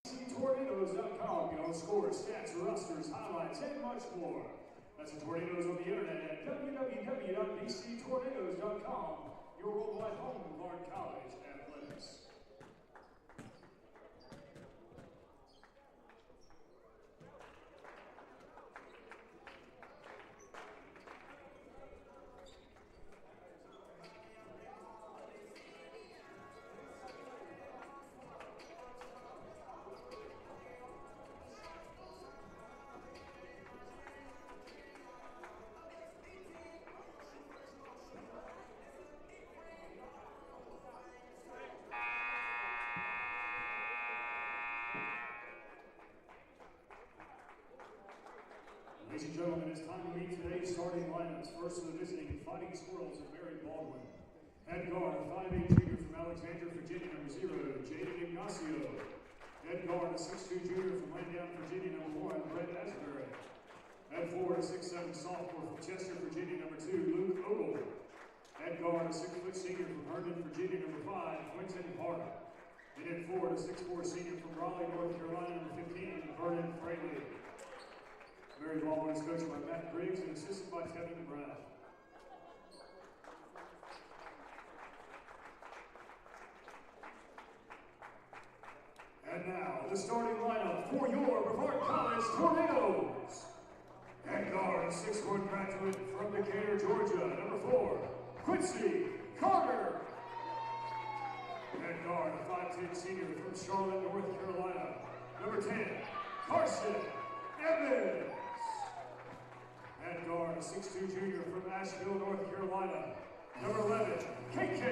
Tornadoes.com. Get all scores, stats, rosters, highlights, and much more. That's the Tornadoes on the internet at www.bctornadoes.com. Your worldwide home of Brevard College athletics. Ladies and gentlemen, it's time to meet today's starting lineups. First to the visiting Fighting Squirrels of Mary Baldwin. Head guard, a 5'8" junior from Alexandria, Virginia, number 0, Jaden Ignacio. Head guard, a 6'2" junior from Landown, Virginia, number 1, Brett Asbury. Head forward, a 6'7" sophomore from Chester, Virginia, number 2, Luke Ogle. Head guard, a 6-foot senior from Herndon, Virginia, number 5, Quentin Hart. And head forward, a 6'4" senior from Raleigh, North Carolina, number 15, Vernon Fraley. Mary Baldwin is coached by Matt Briggs and assisted by Kevin Brown. And now, the starting lineup for your Brevard College Tornadoes. Head guard, 6'1" graduate from Decatur, Georgia, number 4, Quincy Carter. Head guard, a 5'10" senior from Charlotte, North Carolina, number 10, Carson Evans. Head guard, a 6'2" junior from Asheville, North Carolina, number 11, KK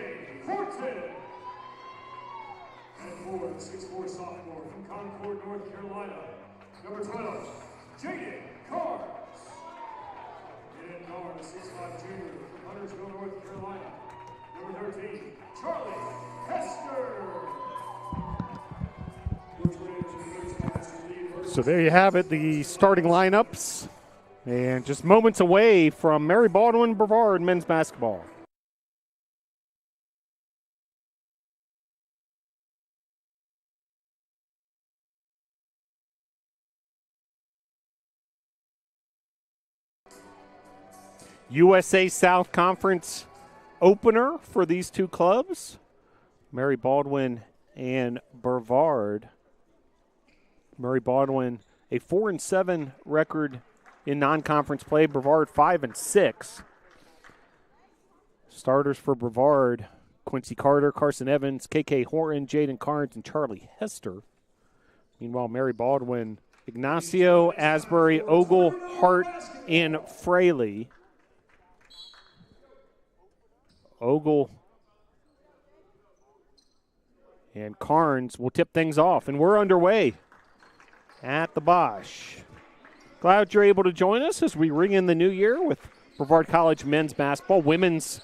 Horton. Head forward, a 6'4" sophomore from Concord, North Carolina, number 12, Jaden Carnes. Head guard, a 6'5" junior from Huntersville, North Carolina, number 13, Charlie Hester. So there you have it, the starting lineups. And just moments away from Mary Baldwin Brevard men's basketball. USA South Conference opener for these two clubs, Mary Baldwin and Brevard. Mary Baldwin, a 4-7 record in non-conference play. Brevard 5-6. Starters for Brevard: Quincy Carter, Carson Evans, KK Horton, Jaden Carnes, and Charlie Hester. Meanwhile, Mary Baldwin, Ignacio, Asbury, Ogle, Hart, and Fraley. Ogle and Carnes will tip things off, and we're underway at the Bosch. Glad you're able to join us as we ring in the new year with Brevard College men's basketball. Women's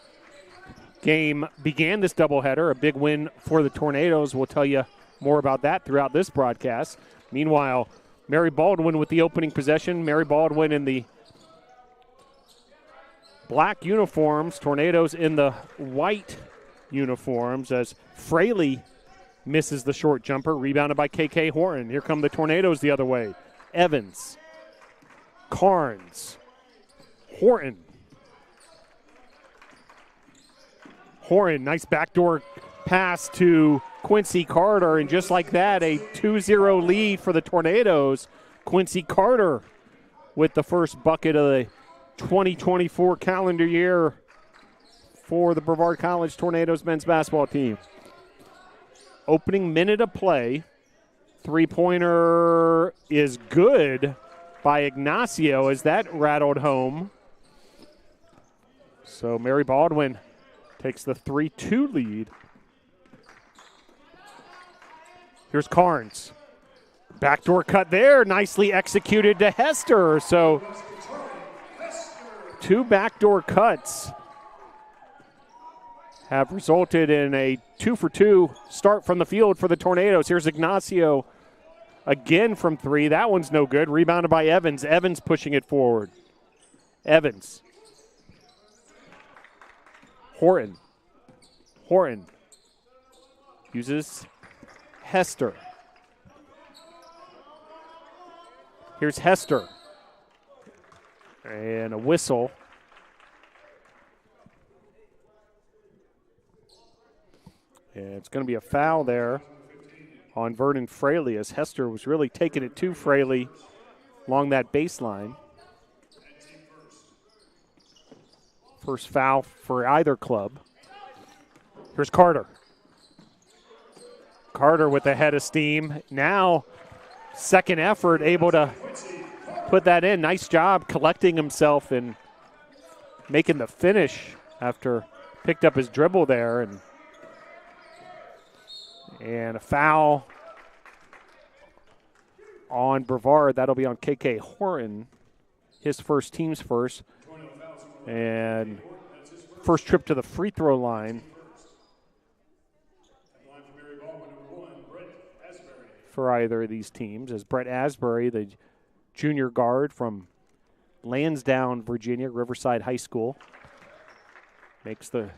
game began this doubleheader, a big win for the Tornadoes. We'll tell you more about that throughout this broadcast. Meanwhile, Mary Baldwin with the opening possession. Mary Baldwin in the black uniforms, Tornadoes in the white uniforms, as Fraley misses the short jumper, rebounded by KK Horton. Here come the Tornadoes the other way. Evans, Carnes, Horton. Nice backdoor pass to Quincy Carter, and just like that, a 2-0 lead for the Tornadoes. Quincy Carter with the first bucket of the 2024 calendar year for the Brevard College Tornadoes men's basketball team. Opening minute of play. Three-pointer is good by Ignacio as that rattled home. So Mary Baldwin takes the 3-2 lead. Here's Carnes. Backdoor cut there, nicely executed to Hester. So two backdoor cuts have resulted in a 2-for-2 start from the field for the Tornadoes. Here's Ignacio again from three. That one's no good. Rebounded by Evans. Evans pushing it forward. Evans. Horton uses Hester. Here's Hester. And a whistle. And it's going to be a foul there on Vernon Fraley as Hester was really taking it to Fraley along that baseline. First foul for either club. Here's Carter. Carter with the head of steam. Now, second effort, able to put that in. Nice job collecting himself and making the finish after picked up his dribble there. And a foul on Brevard. That'll be on KK Horton, his first, team's first. And first trip to the free throw line for either of these teams, as Brett Asbury, the junior guard from Lansdowne, Virginia, Riverside High School, makes the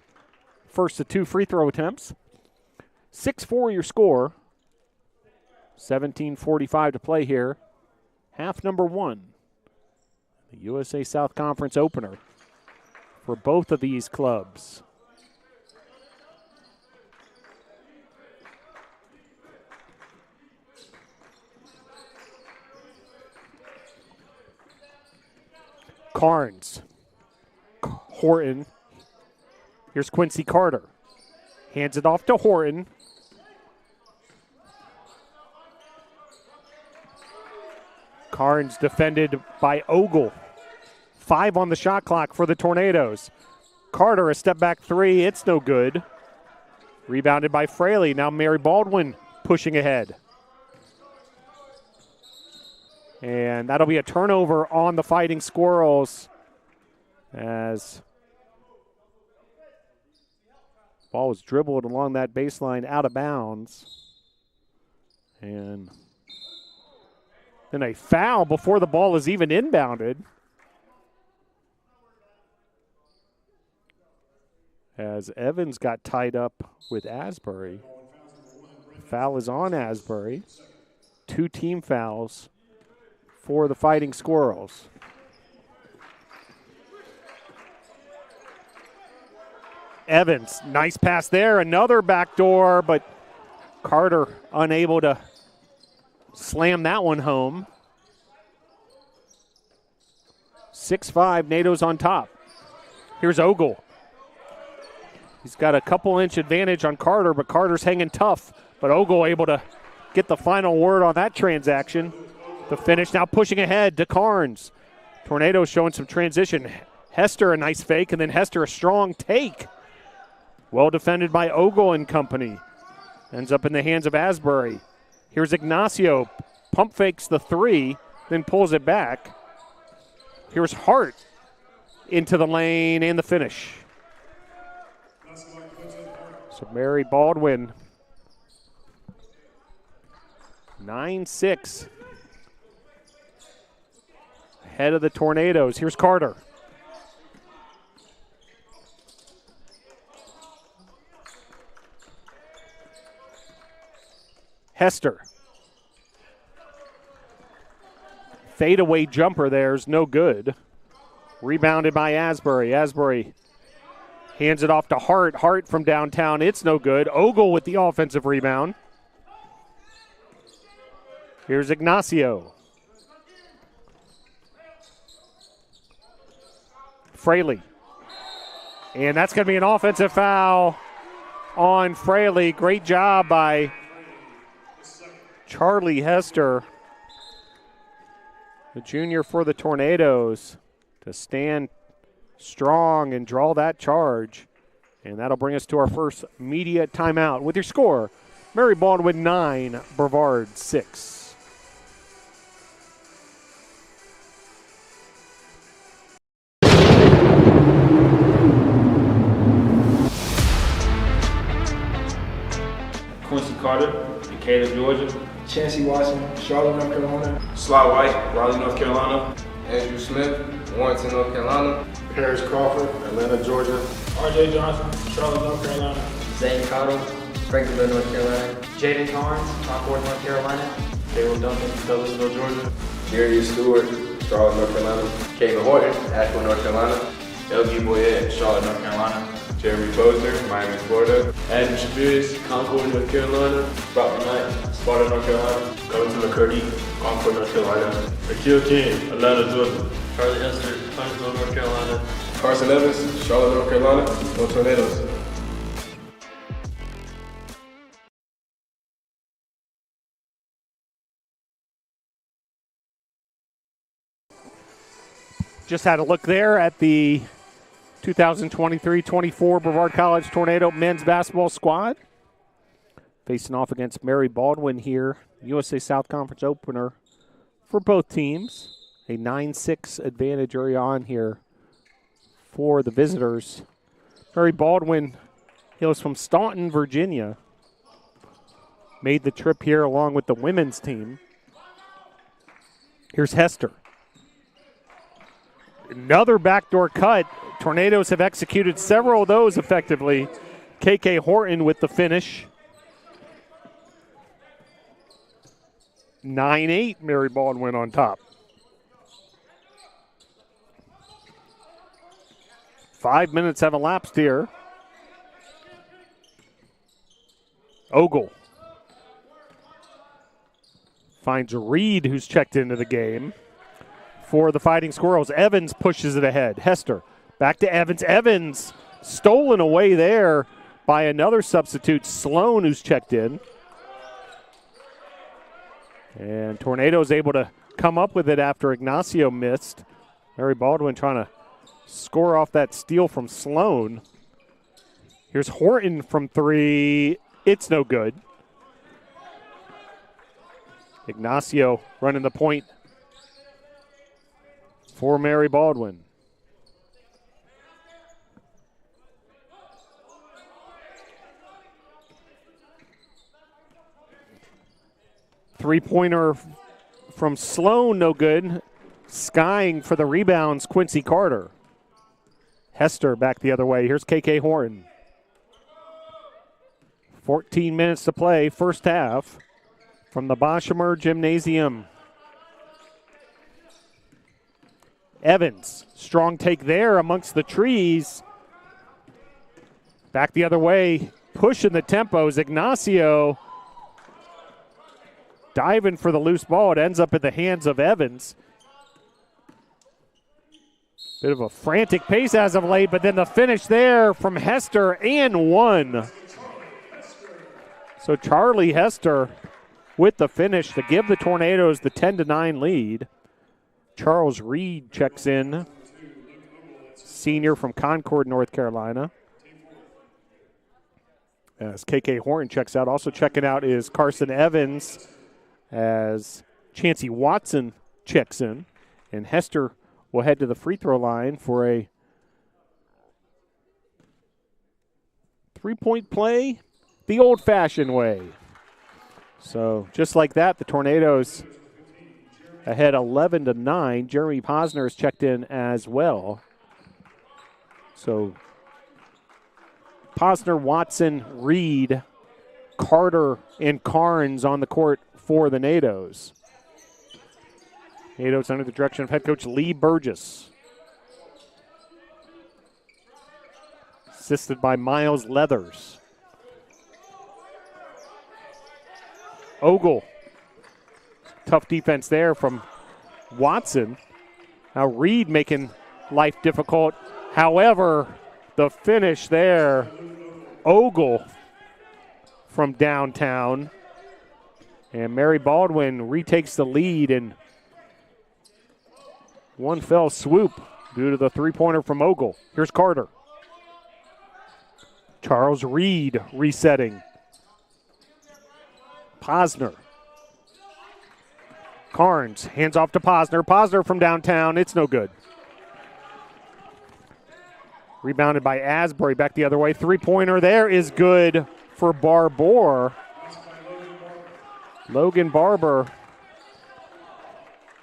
first of two free throw attempts. 6-4 your score. 17:45 to play here. Half number one. The USA South Conference opener for both of these clubs. Carnes. Horton. Here's Quincy Carter. Hands it off to Horton. Carnes defended by Ogle. 5 on the shot clock for the Tornadoes. Carter, a step back three. It's no good. Rebounded by Fraley. Now Mary Baldwin pushing ahead. And that'll be a turnover on the Fighting Squirrels as ball was dribbled along that baseline out of bounds. And then a foul before the ball is even inbounded. As Evans got tied up with Asbury. Foul is on Asbury. 2 team fouls for the Fighting Squirrels. Evans, nice pass there. Another backdoor, but Carter unable to slam that one home. 6-5, NATO's on top. Here's Ogle. He's got a couple-inch advantage on Carter, but Carter's hanging tough. But Ogle able to get the final word on that transaction. The finish now pushing ahead to Carnes. Tornadoes showing some transition. Hester a nice fake, and then Hester a strong take. Well defended by Ogle and company. Ends up in the hands of Asbury. Here's Ignacio. Pump fakes the three, then pulls it back. Here's Hart into the lane and the finish. So Mary Baldwin, 9-6. Head of the Tornadoes. Here's Carter. Hester. Fadeaway jumper there's no good. Rebounded by Asbury. Asbury hands it off to Hart. Hart from downtown. It's no good. Ogle with the offensive rebound. Here's Ignacio. Fraley. And that's going to be an offensive foul on Fraley. Great job by Charlie Hester, the junior for the Tornadoes, to stand strong and draw that charge. And that'll bring us to our first media timeout with your score, Mary Baldwin 9, Brevard 6. Quincy Carter, Decatur, Georgia. Chancey Watson, Charlotte, North Carolina. Sly White, Raleigh, North Carolina. Andrew Smith, Warrenton, North Carolina. Paris Crawford, Atlanta, Georgia. RJ Johnson, Charlotte, North Carolina. Zane Cottle, Franklinville, North Carolina. Jaden Carnes, Concord, North Carolina. Caleb Duncan, Douglasville, Georgia. Darius Stewart, Charlotte, North Carolina. Caleb Horton, Asheville, North Carolina. LG Boyette, Charlotte, North Carolina. Jeremy Posner, Miami, Florida. Adam Shapiris, Concord, North Carolina. Broughton Knight, Sparta, North Carolina. Covington McCurdy, Concord, North Carolina. Akil King, Atlanta, Georgia. Charlie Hester, Huntsville, North Carolina. Carson Evans, Charlotte, North Carolina. Go Tornadoes. Just had a look there at the 2023-24 Brevard College Tornado men's basketball squad. Facing off against Mary Baldwin here, USA South Conference opener for both teams. A 9-6 advantage early on here for the visitors. Mary Baldwin hails from Staunton, Virginia. Made the trip here along with the women's team. Here's Hester. Another backdoor cut. Tornadoes have executed several of those effectively. KK Horton with the finish. 9-8, Mary Baldwin on top. 5 minutes have elapsed here. Ogle finds Reed, who's checked into the game for the Fighting Squirrels. Evans pushes it ahead. Hester back to Evans. Evans stolen away there by another substitute, Sloan, who's checked in. And Tornado's able to come up with it after Ignacio missed. Mary Baldwin trying to score off that steal from Sloan. Here's Horton from three. It's no good. Ignacio running the point for Mary Baldwin. Three-pointer from Sloan, no good. Skying for the rebounds, Quincy Carter. Hester back the other way. Here's KK Horton. 14 minutes to play, first half from the Boshemer Gymnasium. Evans, strong take there amongst the trees. Back the other way, pushing the tempos. Ignacio diving for the loose ball. It ends up in the hands of Evans. Bit of a frantic pace as of late, but then the finish there from Hester and one. So Charlie Hester with the finish to give the Tornadoes the 10-9 lead. Charles Reed checks in, senior from Concord, North Carolina. As KK Horton checks out. Also checking out is Carson Evans as Chancey Watson checks in. And Hester will head to the free throw line for a three-point play the old-fashioned way. So just like that, the Tornadoes ahead 11-9. Jeremy Posner is checked in as well. So Posner, Watson, Reed, Carter, and Carnes on the court for the NATOs. NATOs under the direction of head coach Lee Burgess. Assisted by Miles Leathers. Ogle. Tough defense there from Watson. Now Reed making life difficult. However, the finish there, Ogle from downtown. And Mary Baldwin retakes the lead in one fell swoop due to the three-pointer from Ogle. Here's Carter. Charles Reed resetting. Posner. Carnes hands off to Posner. Posner from downtown. It's no good. Rebounded by Asbury back the other way. Three-pointer there is good for Barbour. Logan Barber,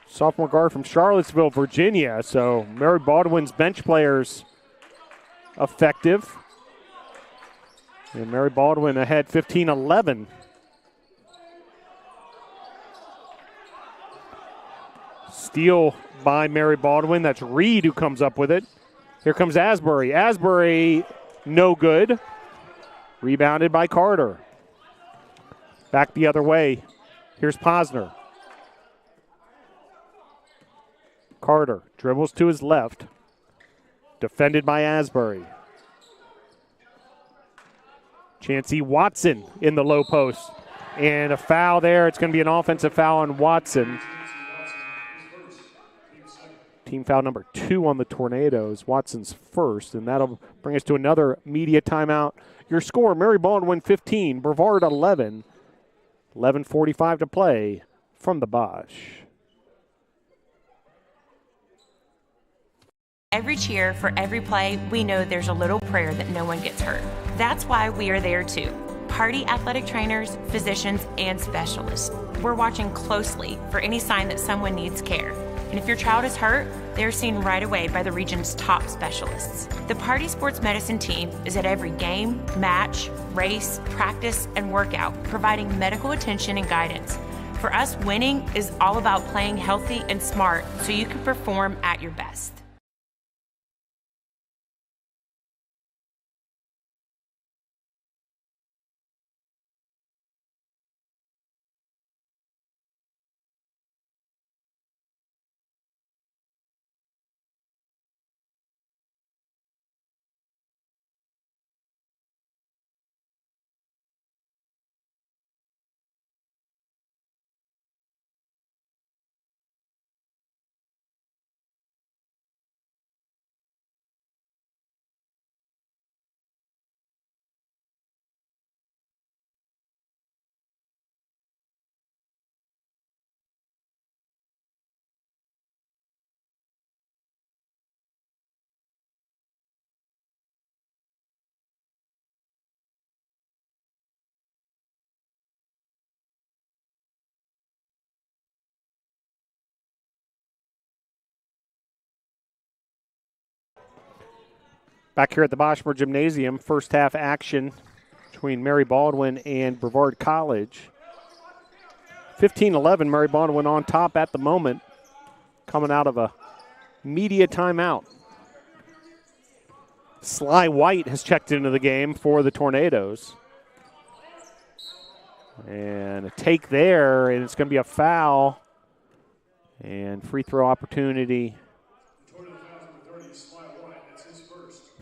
sophomore guard from Charlottesville, Virginia. So Mary Baldwin's bench players effective. And Mary Baldwin ahead 15-11. steal by Mary Baldwin. That's Reed who comes up with it. Here comes Asbury. Asbury, no good. Rebounded by Carter. Back the other way. Here's Posner. Carter dribbles to his left. Defended by Asbury. Chancey Watson in the low post. And a foul there. It's going to be an offensive foul on Watson. Team foul number 2 on the Tornadoes. Watson's first, and that'll bring us to another media timeout. Your score, Mary Baldwin 15, Brevard 11. 11:45 to play from the Bosch. Every cheer, for every play, we know there's a little prayer that no one gets hurt. That's why we are there too. Party athletic trainers, physicians, and specialists. We're watching closely for any sign that someone needs care. And if your child is hurt, they're seen right away by the region's top specialists. The Party Sports Medicine team is at every game, match, race, practice, and workout, providing medical attention and guidance. For us, winning is all about playing healthy and smart so you can perform at your best. Back here at the Boschmer Gymnasium, first half action between Mary Baldwin and Brevard College. 15-11, Mary Baldwin on top at the moment, coming out of a media timeout. Sly White has checked into the game for the Tornadoes. And a take there, and it's going to be a foul. And free throw opportunity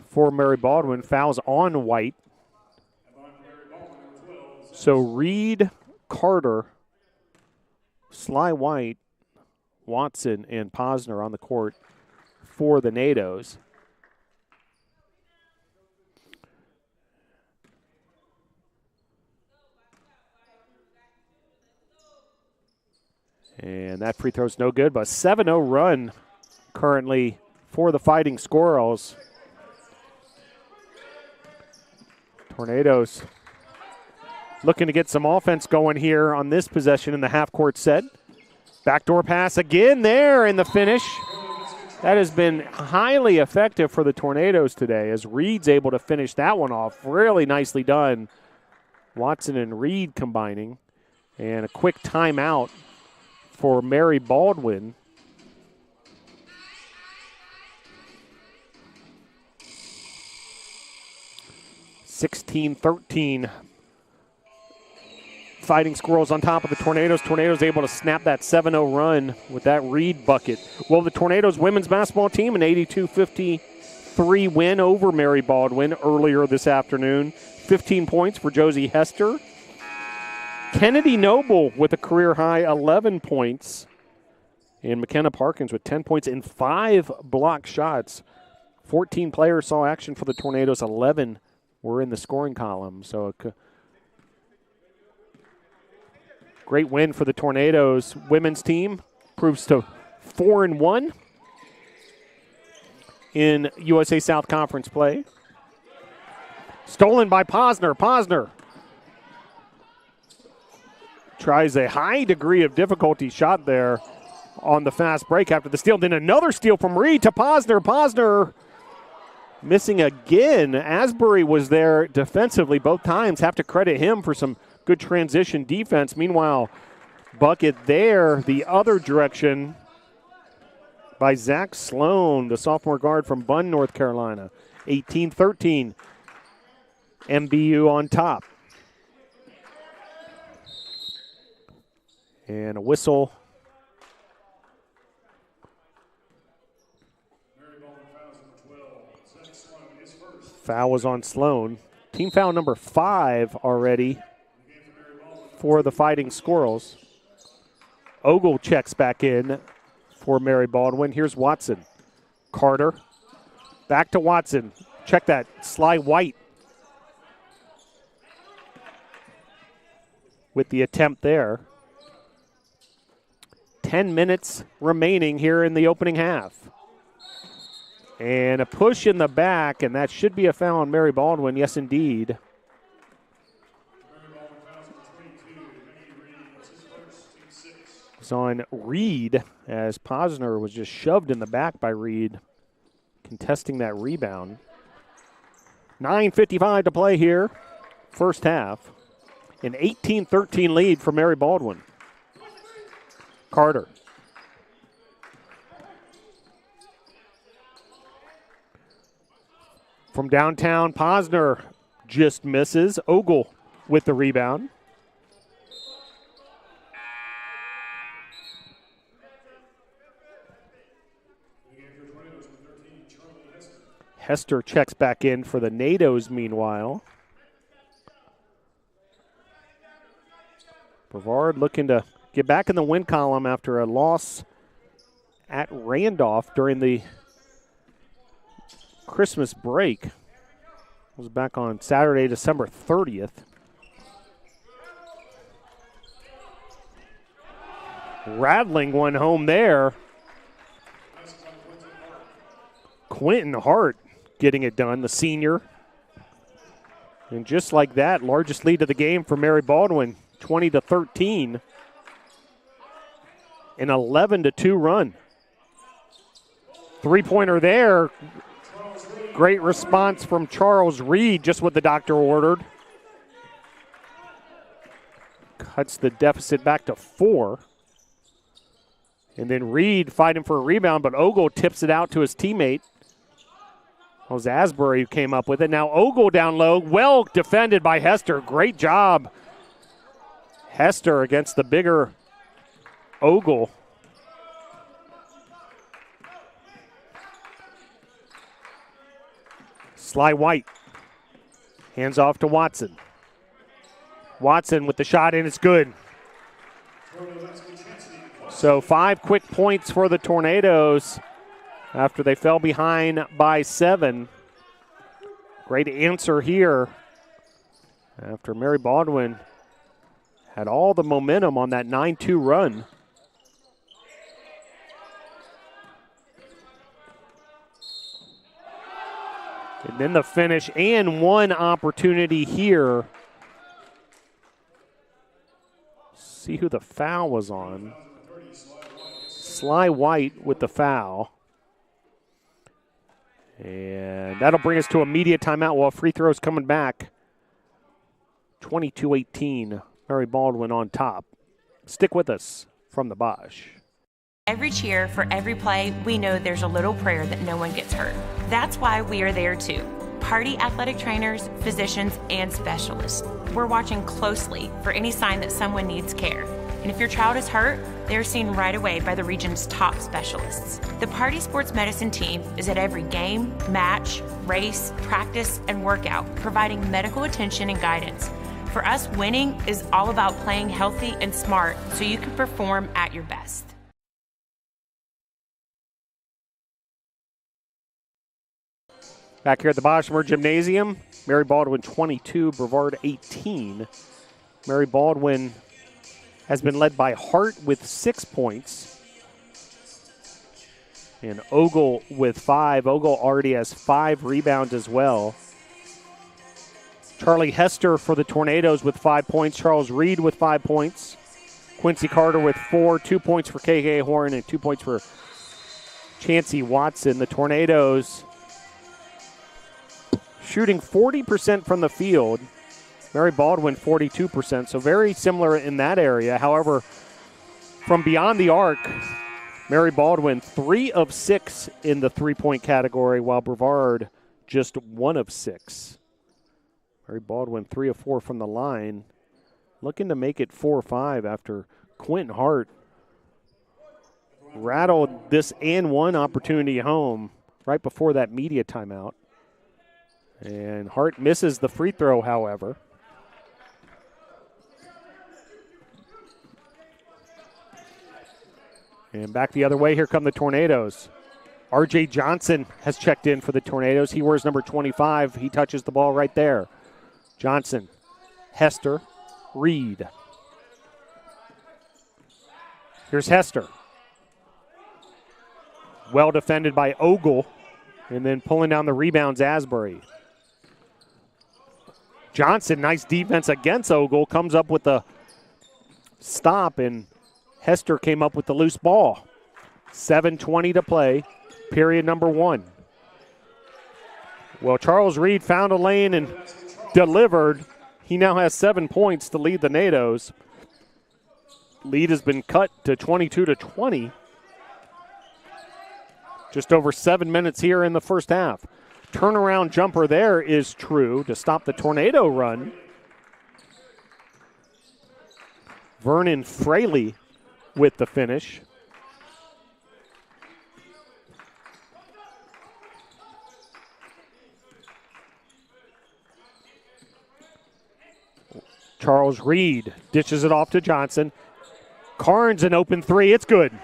for Mary Baldwin. Fouls on White. So Reed, Carter, Sly White, Watson, and Posner on the court for the Nados. And that free throw's no good, but 7-0 run currently for the Fighting Squirrels. Tornadoes looking to get some offense going here on this possession in the half-court set. Backdoor pass again there in the finish. That has been highly effective for the Tornadoes today as Reed's able to finish that one off. Really nicely done. Watson and Reed combining. And a quick timeout for Mary Baldwin. (16-13). Fighting Squirrels on top of the Tornadoes. Tornadoes able to snap that 7-0 run with that Reed bucket. Well, the Tornadoes women's basketball team, an 82-53 win over Mary Baldwin earlier this afternoon. 15 points for Josie Hester. Kennedy Noble with a career-high 11 points. And McKenna Parkins with 10 points and 5 block shots. 14 players saw action for the Tornadoes. 11 were in the scoring column. So a great win for the Tornadoes women's team. Proves to 4-1 in USA South Conference play. Stolen by Posner. Posner tries a high degree of difficulty shot there on the fast break after the steal. Then another steal from Reed to Posner. Posner missing again. Asbury was there defensively both times. Have to credit him for some good transition defense. Meanwhile, bucket there the other direction by Zach Sloan, the sophomore guard from Bunn, North Carolina. 18-13. MBU on top. And a whistle. Foul was on Sloan. Team foul number 5 already for the Fighting Squirrels. Ogle checks back in for Mary Baldwin. Here's Watson. Carter. Back to Watson. Check that. Sly White with the attempt there. 10 minutes remaining here in the opening half. And a push in the back, and that should be a foul on Mary Baldwin. Yes, indeed. It's on Reed as Posner was just shoved in the back by Reed, contesting that rebound. 9:55 to play here, first half. An 18-13 lead for Mary Baldwin. Carter. From downtown, Posner just misses. Ogle with the rebound. Hester checks back in for the NATOs meanwhile. Brevard looking to get back in the win column after a loss at Randolph during the Christmas break. It was back on Saturday, December 30th. Rattling one home there. Quentin Hart getting it done, the senior. And just like that, largest lead of the game for Mary Baldwin, 20-13. An 11-2 run. Three-pointer there. Great response from Charles Reed, just what the doctor ordered. Cuts the deficit back to 4. And then Reed fighting for a rebound, but Ogle tips it out to his teammate. That was Asbury who came up with it. Now Ogle down low, well defended by Hester. Great job, Hester, against the bigger Ogle. Sly White. Hands off to Watson. Watson with the shot, and it's good. So 5 quick points for the Tornadoes after they fell behind by 7. Great answer here after Mary Baldwin had all the momentum on that 9-2 run. And then the finish and one opportunity here. See who the foul was on. Sly White with the foul. And that'll bring us to immediate timeout while free throws coming back. 22-18, Mary Baldwin on top. Stick with us from the Bosch. Every cheer, for every play, we know there's a little prayer that no one gets hurt. That's why we are there too. Party athletic trainers, physicians, and specialists. We're watching closely for any sign that someone needs care. And if your child is hurt, they're seen right away by the region's top specialists. The Party Sports Medicine team is at every game, match, race, practice, and workout, providing medical attention and guidance. For us, winning is all about playing healthy and smart so you can perform at your best. Back here at the Boschmer Gymnasium, Mary Baldwin 22, Brevard 18. Mary Baldwin has been led by Hart with 6 points. And Ogle with 5. Ogle already has 5 rebounds as well. Charlie Hester for the Tornadoes with 5 points. Charles Reed with 5 points. Quincy Carter with 4. 2 points for KK Horn and 2 points for Chancey Watson. The Tornadoes shooting 40% from the field. Mary Baldwin 42%, so very similar in that area. However, from beyond the arc, Mary Baldwin 3 of 6 in the three-point category, while Brevard just 1 of 6. Mary Baldwin 3 of 4 from the line, looking to make it 4 or 5 after Quentin Hart rattled this and one opportunity home right before that media timeout. And Hart misses the free throw, however. And back the other way, here come the Tornadoes. R.J. Johnson has checked in for the Tornadoes. He wears number 25. He touches the ball right there. Johnson, Hester, Reed. Here's Hester. Well defended by Ogle. And then pulling down the rebounds, Asbury. Johnson, nice defense against Ogle. Comes up with the stop, and Hester came up with the loose ball. 7:20 to play, period number 1. Well, Charles Reed found a lane and delivered. He now has 7 points to lead the NATOs. Lead has been cut to 22-20. Just over 7 minutes here in the first half. Turnaround jumper there is true to stop the Tornado run. Vernon Fraley with the finish. Charles Reed dishes it off to Johnson. Carnes an open three. It's good.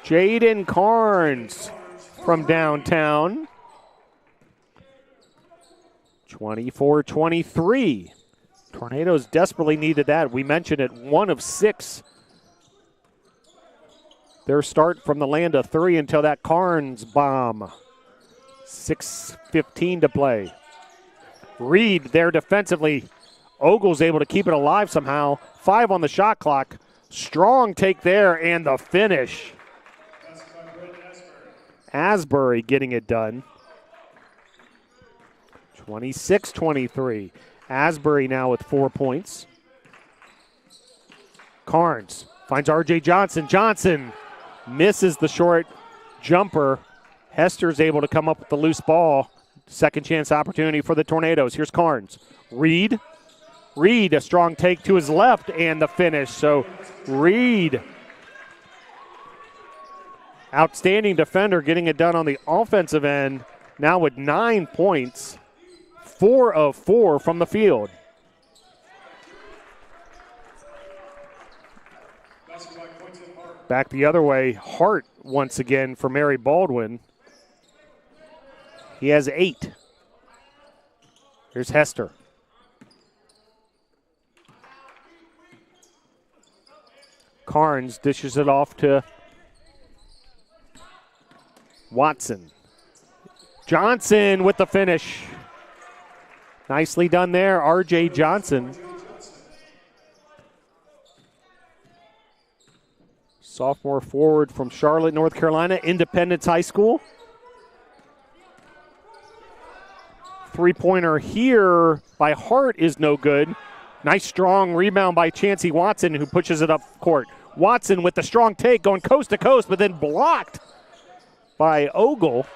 Jaden Carnes from downtown. 24-23. Tornadoes desperately needed that. We mentioned it, 1 of 6. Their start from the land of 3 until that Carnes bomb. 6:15 to play. Reed there defensively. Ogle's able to keep it alive somehow. 5 on the shot clock. Strong take there, and the finish. Asbury getting it done. 26-23. Asbury now with 4 points. Carnes finds R.J. Johnson. Johnson misses the short jumper. Hester's able to come up with the loose ball. Second chance opportunity for the Tornadoes. Here's Carnes. Reed, a strong take to his left, and the finish. So Reed, outstanding defender, getting it done on the offensive end. Now with 9 points, 4 of 4 from the field. Back the other way, Hart once again for Mary Baldwin. He has 8. Here's Hester. Carnes dishes it off to Watson. Johnson with the finish. Nicely done there, R.J. Johnson. Sophomore forward from Charlotte, North Carolina, Independence High School. Three-pointer here by Hart is no good. Nice strong rebound by Chancey Watson, who pushes it up court. Watson with the strong take going coast to coast, but then blocked by Ogle.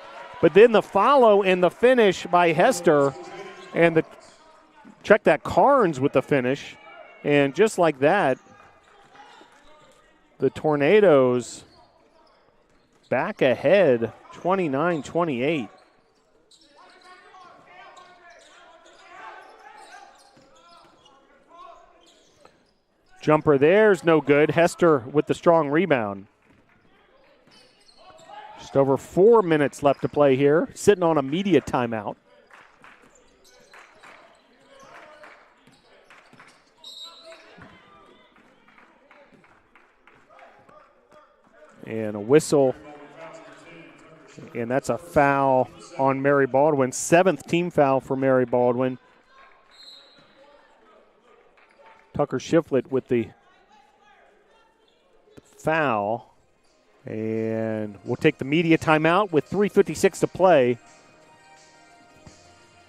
But then the follow and the finish by Hester. And check that, Carnes with the finish. And just like that, the Tornadoes back ahead, 29-28. Jumper there's no good. Hester with the strong rebound. Just over 4 minutes left to play here. Sitting on a media timeout. And a whistle. And that's a foul on Mary Baldwin. 7th team foul for Mary Baldwin. Tucker Shiflett with the foul. And we'll take the media timeout with 3:56 to play.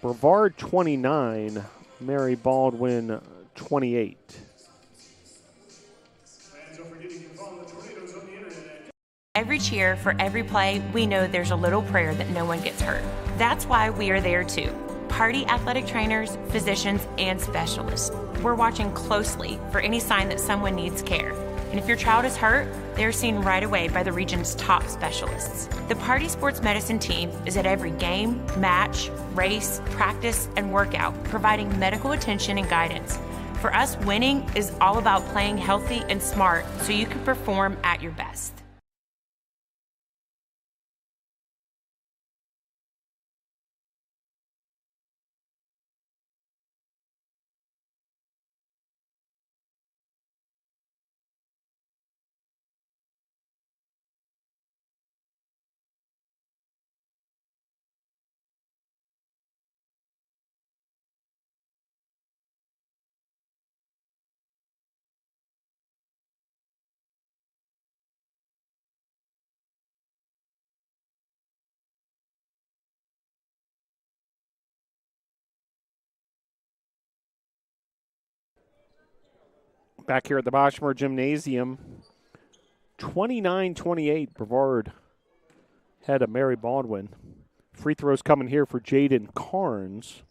Brevard 29, Mary Baldwin 28. Every cheer, for every play, we know there's a little prayer that no one gets hurt. That's why we are there too. Party athletic trainers, physicians, and specialists. We're watching closely for any sign that someone needs care. And if your child is hurt, they're seen right away by the region's top specialists. The Party Sports Medicine team is at every game, match, race, practice, and workout, providing medical attention and guidance. For us, winning is all about playing healthy and smart so you can perform at your best. Back here at the Boschmer Gymnasium, 29-28, Brevard head of Mary Baldwin. Free throws coming here for Jaden Carnes.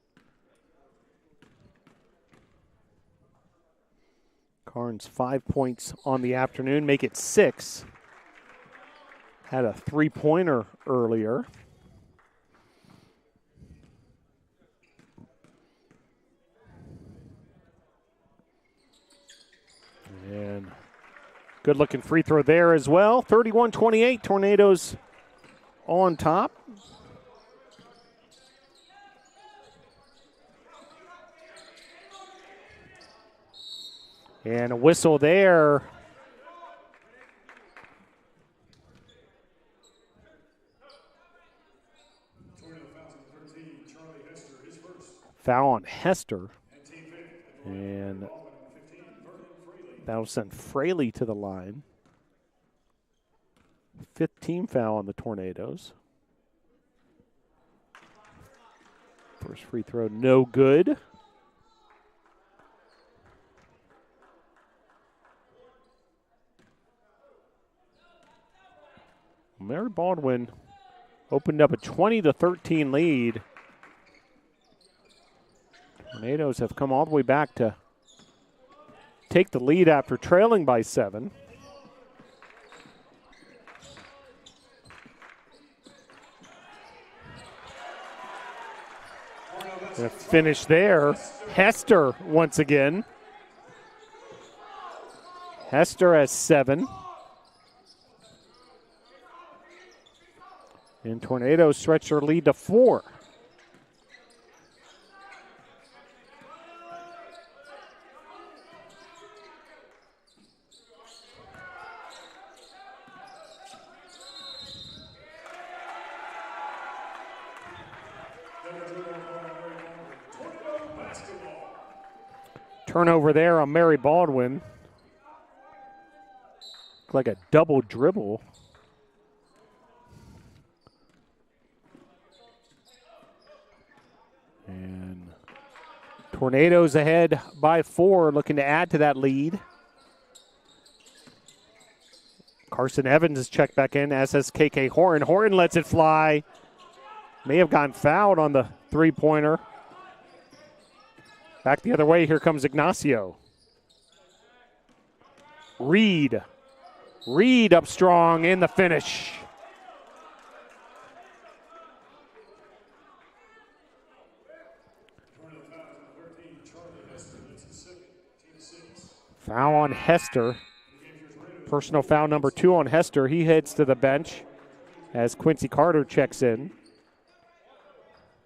Carnes 5 points on the afternoon, make it 6. Had a three-pointer earlier. And good-looking free throw there as well. 31-28, Tornadoes on top. And a whistle there. Foul on Hester. And that'll send Fraley to the line. 15 foul on the Tornadoes. First free throw, no good. Mary Baldwin opened up a 20-13 lead. Tornadoes have come all the way back to take the lead after trailing by 7. And a finish there. Hester once again. Hester has 7. And Tornadoes stretch their lead to 4. Turnover there on Mary Baldwin. Like a double dribble. And Tornadoes ahead by 4, looking to add to that lead. Carson Evans is checked back in, as has KK Horton. Horton lets it fly. May have gotten fouled on the three-pointer. Back the other way, here comes Ignacio. Reed. Reed up strong in the finish. Foul on Hester. Personal foul number 2 on Hester. He heads to the bench as Quincy Carter checks in.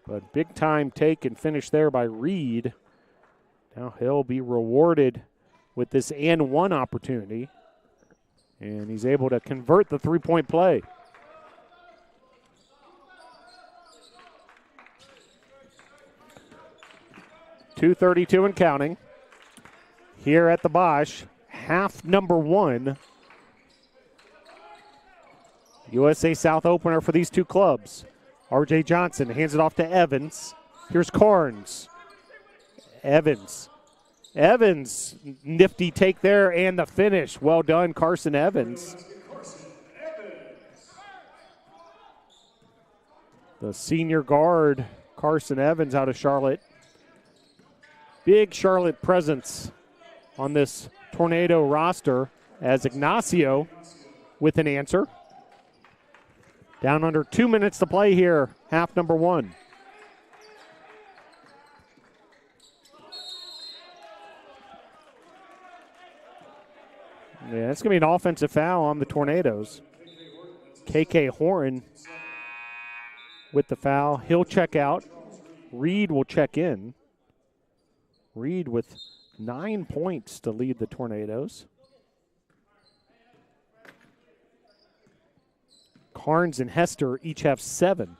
But big time take and finish there by Reed. Now he'll be rewarded with this and one opportunity. And he's able to convert the three-point play. .232 and counting. Here at the Bosch, half number 1. USA South opener for these two clubs. R.J. Johnson hands it off to Evans. Here's Carnes. Evans, nifty take there and the finish. Well done, Carson Evans. The senior guard, Carson Evans, out of Charlotte. Big Charlotte presence on this Tornado roster as Ignacio with an answer. Down under 2 minutes to play here, half number one. Yeah, it's going to be an offensive foul on the Tornadoes. KK Horan with the foul. He'll check out. Reed will check in. Reed with 9 points to lead the Tornadoes. Carnes and Hester each have 7.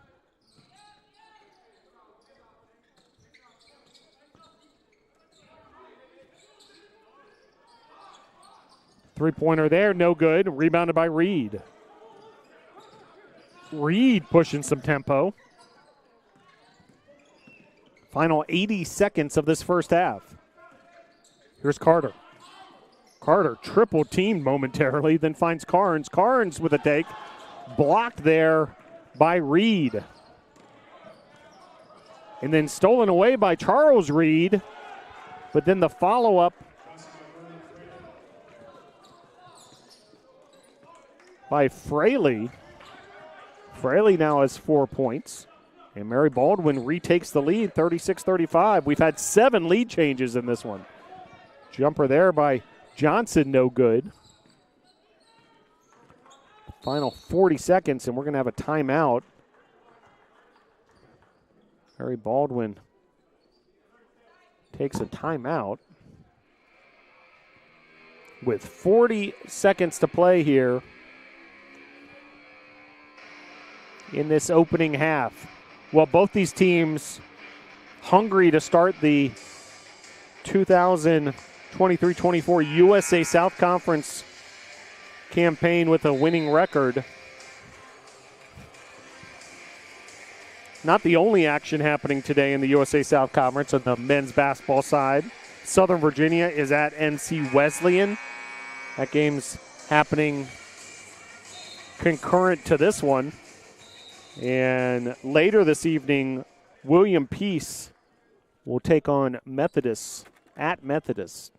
Three-pointer there, no good. Rebounded by Reed. Reed pushing some tempo. Final 80 seconds of this first half. Here's Carter. Carter triple teamed momentarily, then finds Carnes. Carnes with a take. Blocked there by Reed. And then stolen away by Charles Reed. But then the follow-up by Fraley. Fraley now has 4 points. And Mary Baldwin retakes the lead, 36-35. We've had 7 lead changes in this one. Jumper there by Johnson, no good. Final 40 seconds, and we're going to have a timeout. Mary Baldwin takes a timeout. With 40 seconds to play here in this opening half. Well, both these teams hungry to start the 2023-24 USA South Conference campaign with a winning record. Not the only action happening today in the USA South Conference on the men's basketball side. Southern Virginia is at NC Wesleyan. That game's happening concurrent to this one. And later this evening, William Peace will take on Methodist at Methodist.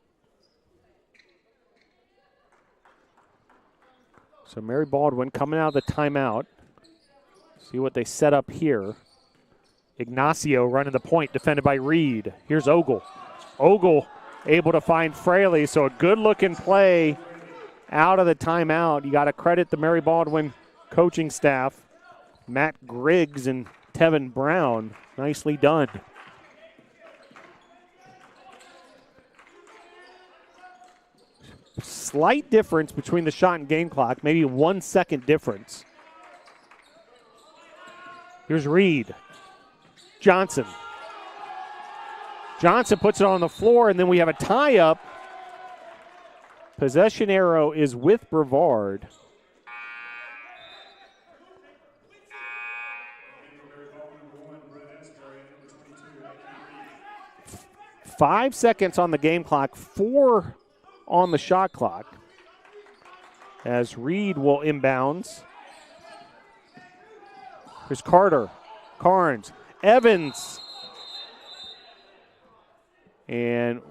So Mary Baldwin coming out of the timeout. See what they set up here. Ignacio running the point, defended by Reed. Here's Ogle. Ogle able to find Fraley, so a good-looking play out of the timeout. You got to credit the Mary Baldwin coaching staff. Matt Griggs and Tevin Brown. Nicely done. Slight difference between the shot and game clock, maybe 1 second difference. Here's Reed. Johnson. Johnson puts it on the floor, and then we have a tie-up. Possession arrow is with Brevard. Five seconds on the game clock, 4 on the shot clock. As Reed will inbounds. Here's Carter, Carnes, Evans. And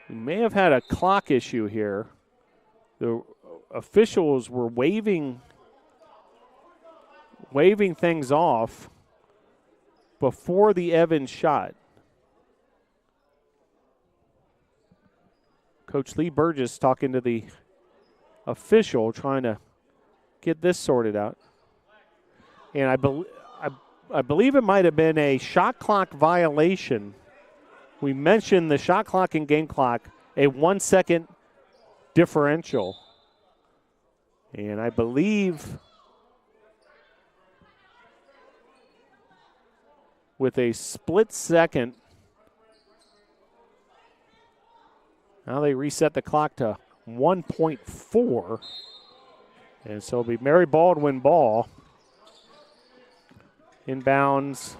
we may have had a clock issue here. The officials were waving things off before the Evans shot. Coach Lee Burgess talking to the official, trying to get this sorted out. And I believe it might have been a shot clock violation. We mentioned the shot clock and game clock, a 1 second differential. And I believe with a split second, now they reset the clock to 1.4. And so it'll be Mary Baldwin ball. Inbounds.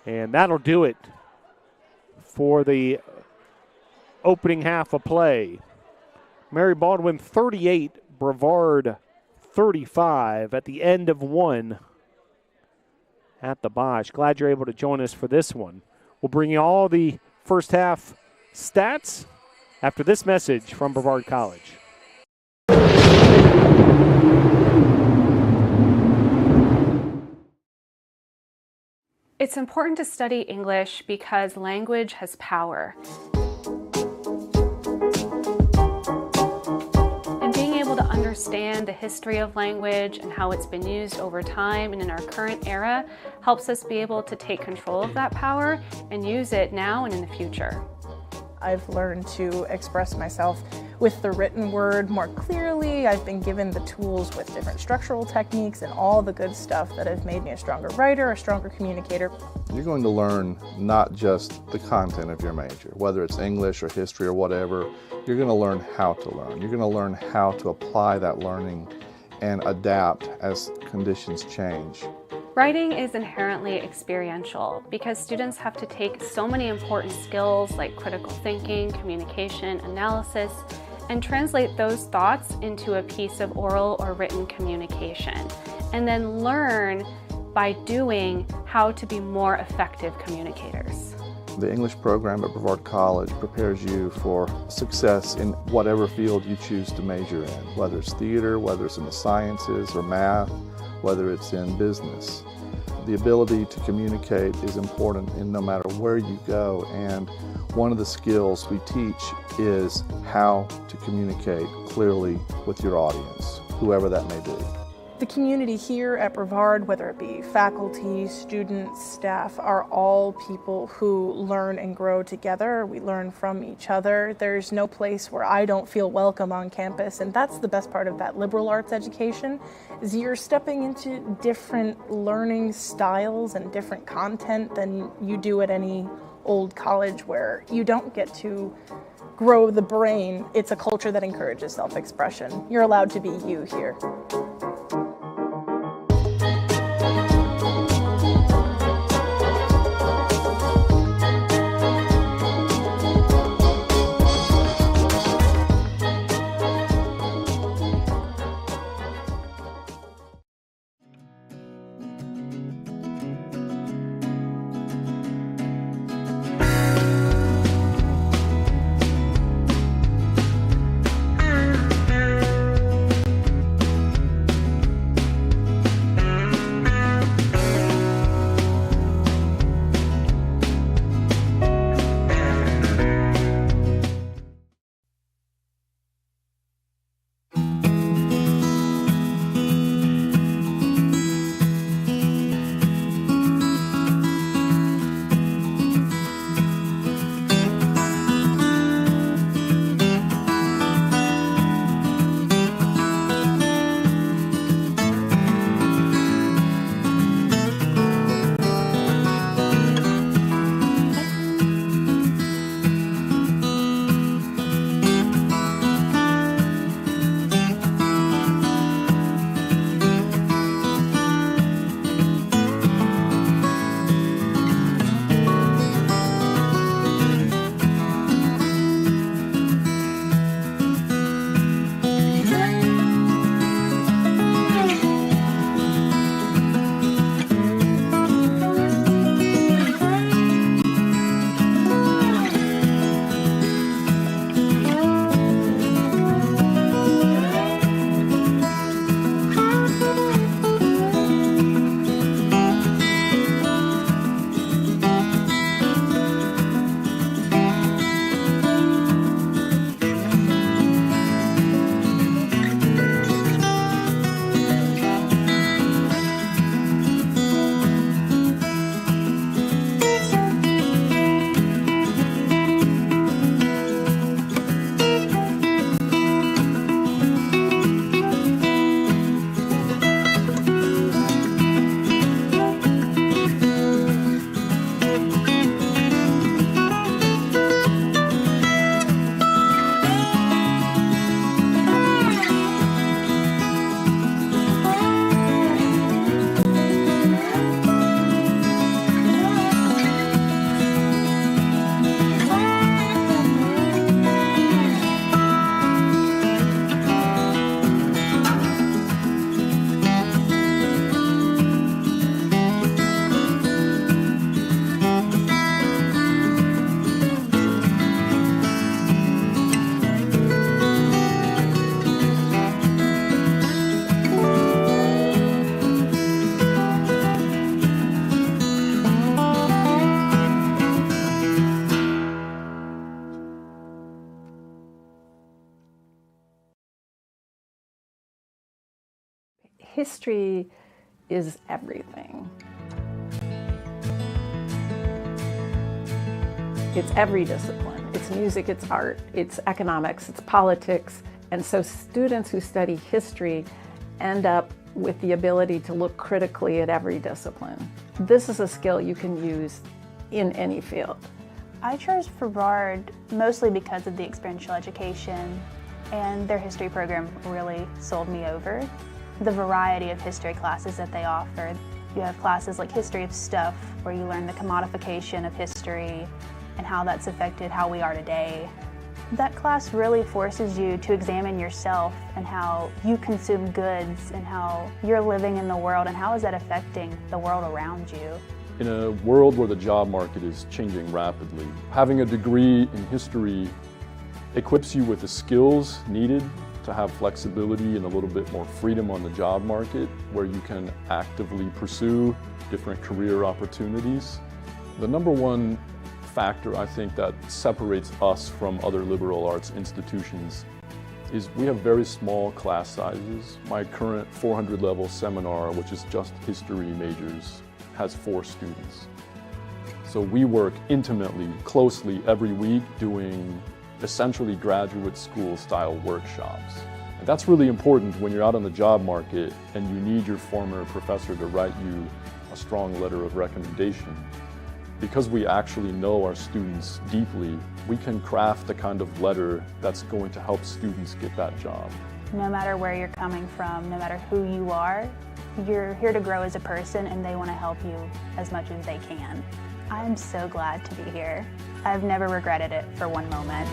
And that'll do it for the opening half of play. Mary Baldwin 38, Brevard 35 at the end of one at the Bosch. Glad you're able to join us for this one. We'll bring you all the first half stats after this message from Brevard College. It's important to study English because language has power. And being able to understand the history of language and how it's been used over time and in our current era helps us be able to take control of that power and use it now and in the future. I've learned to express myself with the written word more clearly. I've been given the tools with different structural techniques and all the good stuff that have made me a stronger writer, a stronger communicator. You're going to learn not just the content of your major, whether it's English or history or whatever. You're going to learn how to learn. You're going to learn how to apply that learning and adapt as conditions change. Writing is inherently experiential because students have to take so many important skills like critical thinking, communication, analysis, and translate those thoughts into a piece of oral or written communication, and then learn by doing how to be more effective communicators. The English program at Brevard College prepares you for success in whatever field you choose to major in, whether it's theater, whether it's in the sciences or math, whether it's in business. The ability to communicate is important in no matter where you go, and one of the skills we teach is how to communicate clearly with your audience, whoever that may be. The community here at Brevard, whether it be faculty, students, staff, are all people who learn and grow together. We learn from each other. There's no place where I don't feel welcome on campus, and that's the best part of that liberal arts education, is you're stepping into different learning styles and different content than you do at any old college where you don't get to grow the brain. It's a culture that encourages self-expression. You're allowed to be you here. history is everything. It's every discipline. It's music, it's art, it's economics, it's politics. And so students who study history end up with the ability to look critically at every discipline. This is a skill you can use in any field. I chose Brevard mostly because of the experiential education, and their history program really sold me over. The variety of history classes that they offer. You have classes like History of Stuff, where you learn the commodification of history and how that's affected how we are today. That class really forces you to examine yourself and how you consume goods and how you're living in the world and how is that affecting the world around you. In a world where the job market is changing rapidly, having a degree in history equips you with the skills needed to have flexibility and a little bit more freedom on the job market, where you can actively pursue different career opportunities. The number one factor I think that separates us from other liberal arts institutions is we have very small class sizes. My current 400 level seminar, which is just history majors, has 4 students. So we work intimately, closely every week doing essentially graduate school style workshops. And that's really important when you're out on the job market and you need your former professor to write you a strong letter of recommendation. Because we actually know our students deeply, we can craft the kind of letter that's going to help students get that job. No matter where you're coming from, no matter who you are, you're here to grow as a person and they want to help you as much as they can. I'm so glad to be here. I've never regretted it for one moment.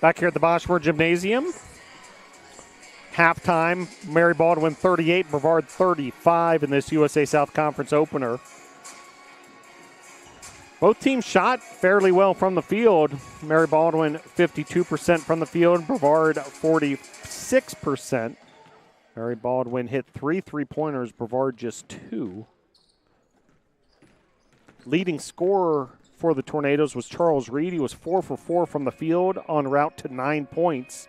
Back here at the Boschmer Gymnasium. Halftime, Mary Baldwin 38, Brevard 35 in this USA South Conference opener. Both teams shot fairly well from the field. Mary Baldwin 52% from the field, Brevard 46%. Mary Baldwin hit 3 3-pointers, Brevard just 2. Leading scorer for the Tornadoes was Charles Reed. He was 4 for 4 from the field en route to 9 points.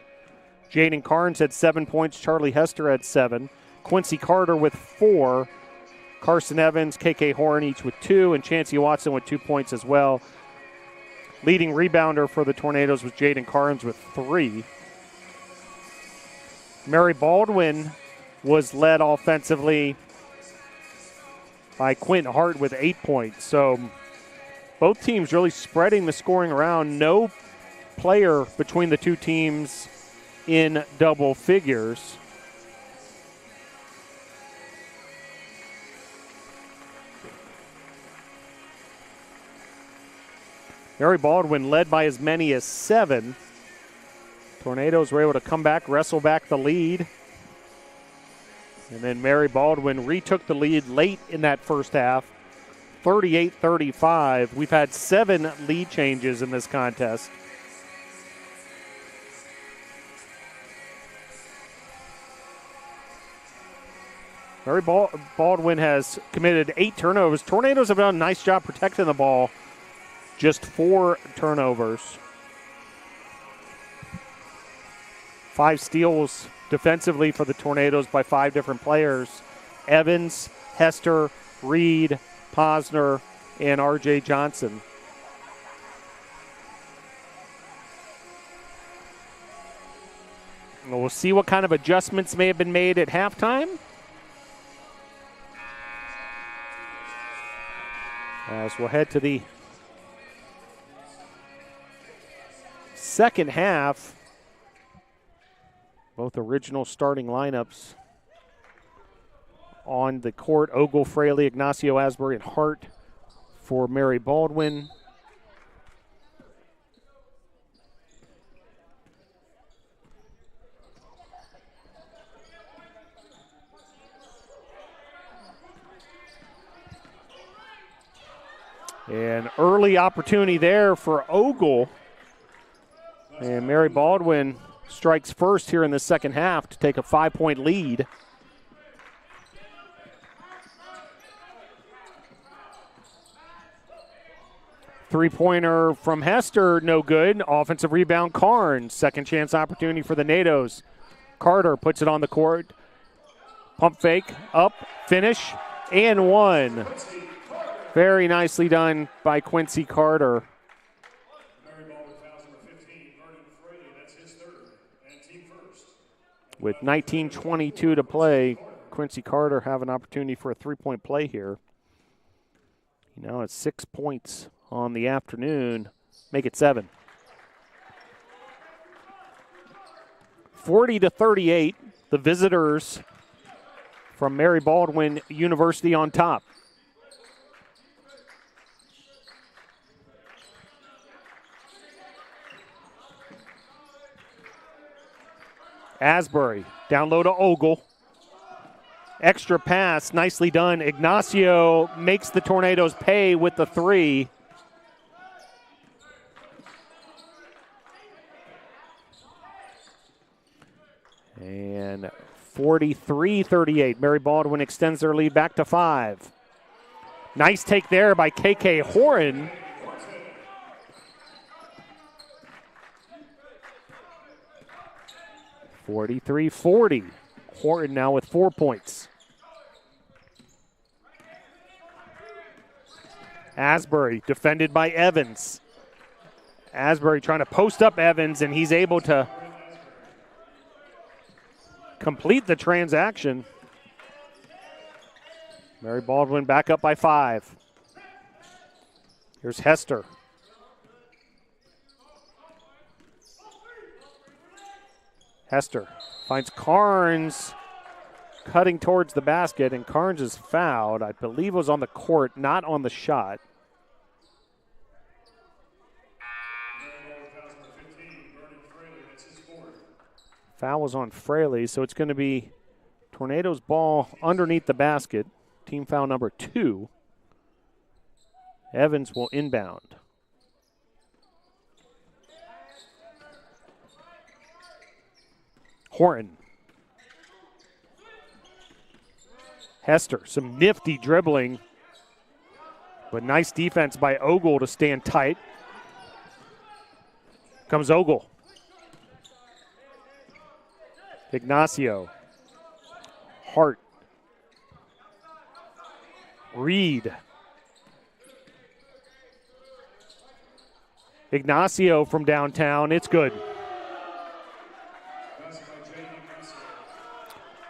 Jaden Carnes had 7 points. Charlie Hester had 7. Quincy Carter with 4. Carson Evans, KK Horn each with 2. And Chancey Watson with 2 points as well. Leading rebounder for the Tornadoes was Jaden Carnes with 3. Mary Baldwin was led offensively by Quentin Hart with 8 points. So both teams really spreading the scoring around. No player between the two teams in double figures. Mary Baldwin led by as many as 7. Tornadoes were able to come back, wrestle back the lead. And then Mary Baldwin retook the lead late in that first half, 38-35. We've had 7 lead changes in this contest. Mary Baldwin has committed 8 turnovers. Tornadoes have done a nice job protecting the ball. Just 4 turnovers. 5 steals defensively for the Tornadoes by 5 different players. Evans, Hester, Reed, Posner, and R.J. Johnson. We'll see what kind of adjustments may have been made at halftime. As we'll head to the second half. Both original starting lineups on the court. Ogle, Fraley, Ignacio, Asbury, and Hart for Mary Baldwin. An early opportunity there for Ogle. And Mary Baldwin strikes first here in the second half to take a 5-point lead. Three-pointer from Hester, no good. Offensive rebound, Carnes. Second chance opportunity for the NATOs. Carter puts it on the court. Pump fake, up, finish, and 1. Very nicely done by Quincy Carter. With 19:22 to play, Quincy Carter have an opportunity for a 3-point play here. Now it's 6 points on the afternoon. Make it 7. 40-38, the visitors from Mary Baldwin University on top. Asbury, down low to Ogle. Extra pass, nicely done. Ignacio makes the Tornadoes pay with the 3. And 43-38. Mary Baldwin extends their lead back to 5. Nice take there by KK Horan. (43-40). Horton now with 4 points. Asbury defended by Evans. Asbury trying to post up Evans, and he's able to complete the transaction. Mary Baldwin back up by 5. Here's Hester. Hester finds Carnes cutting towards the basket, and Carnes is fouled. I believe it was on the court, not on the shot. Foul was on Fraley, so it's going to be Tornadoes ball underneath the basket. Team foul number 2. Evans will inbound. Horton. Hester, some nifty dribbling, but nice defense by Ogle to stand tight. Comes Ogle. Ignacio. Hart. Reed. Ignacio from downtown. It's good.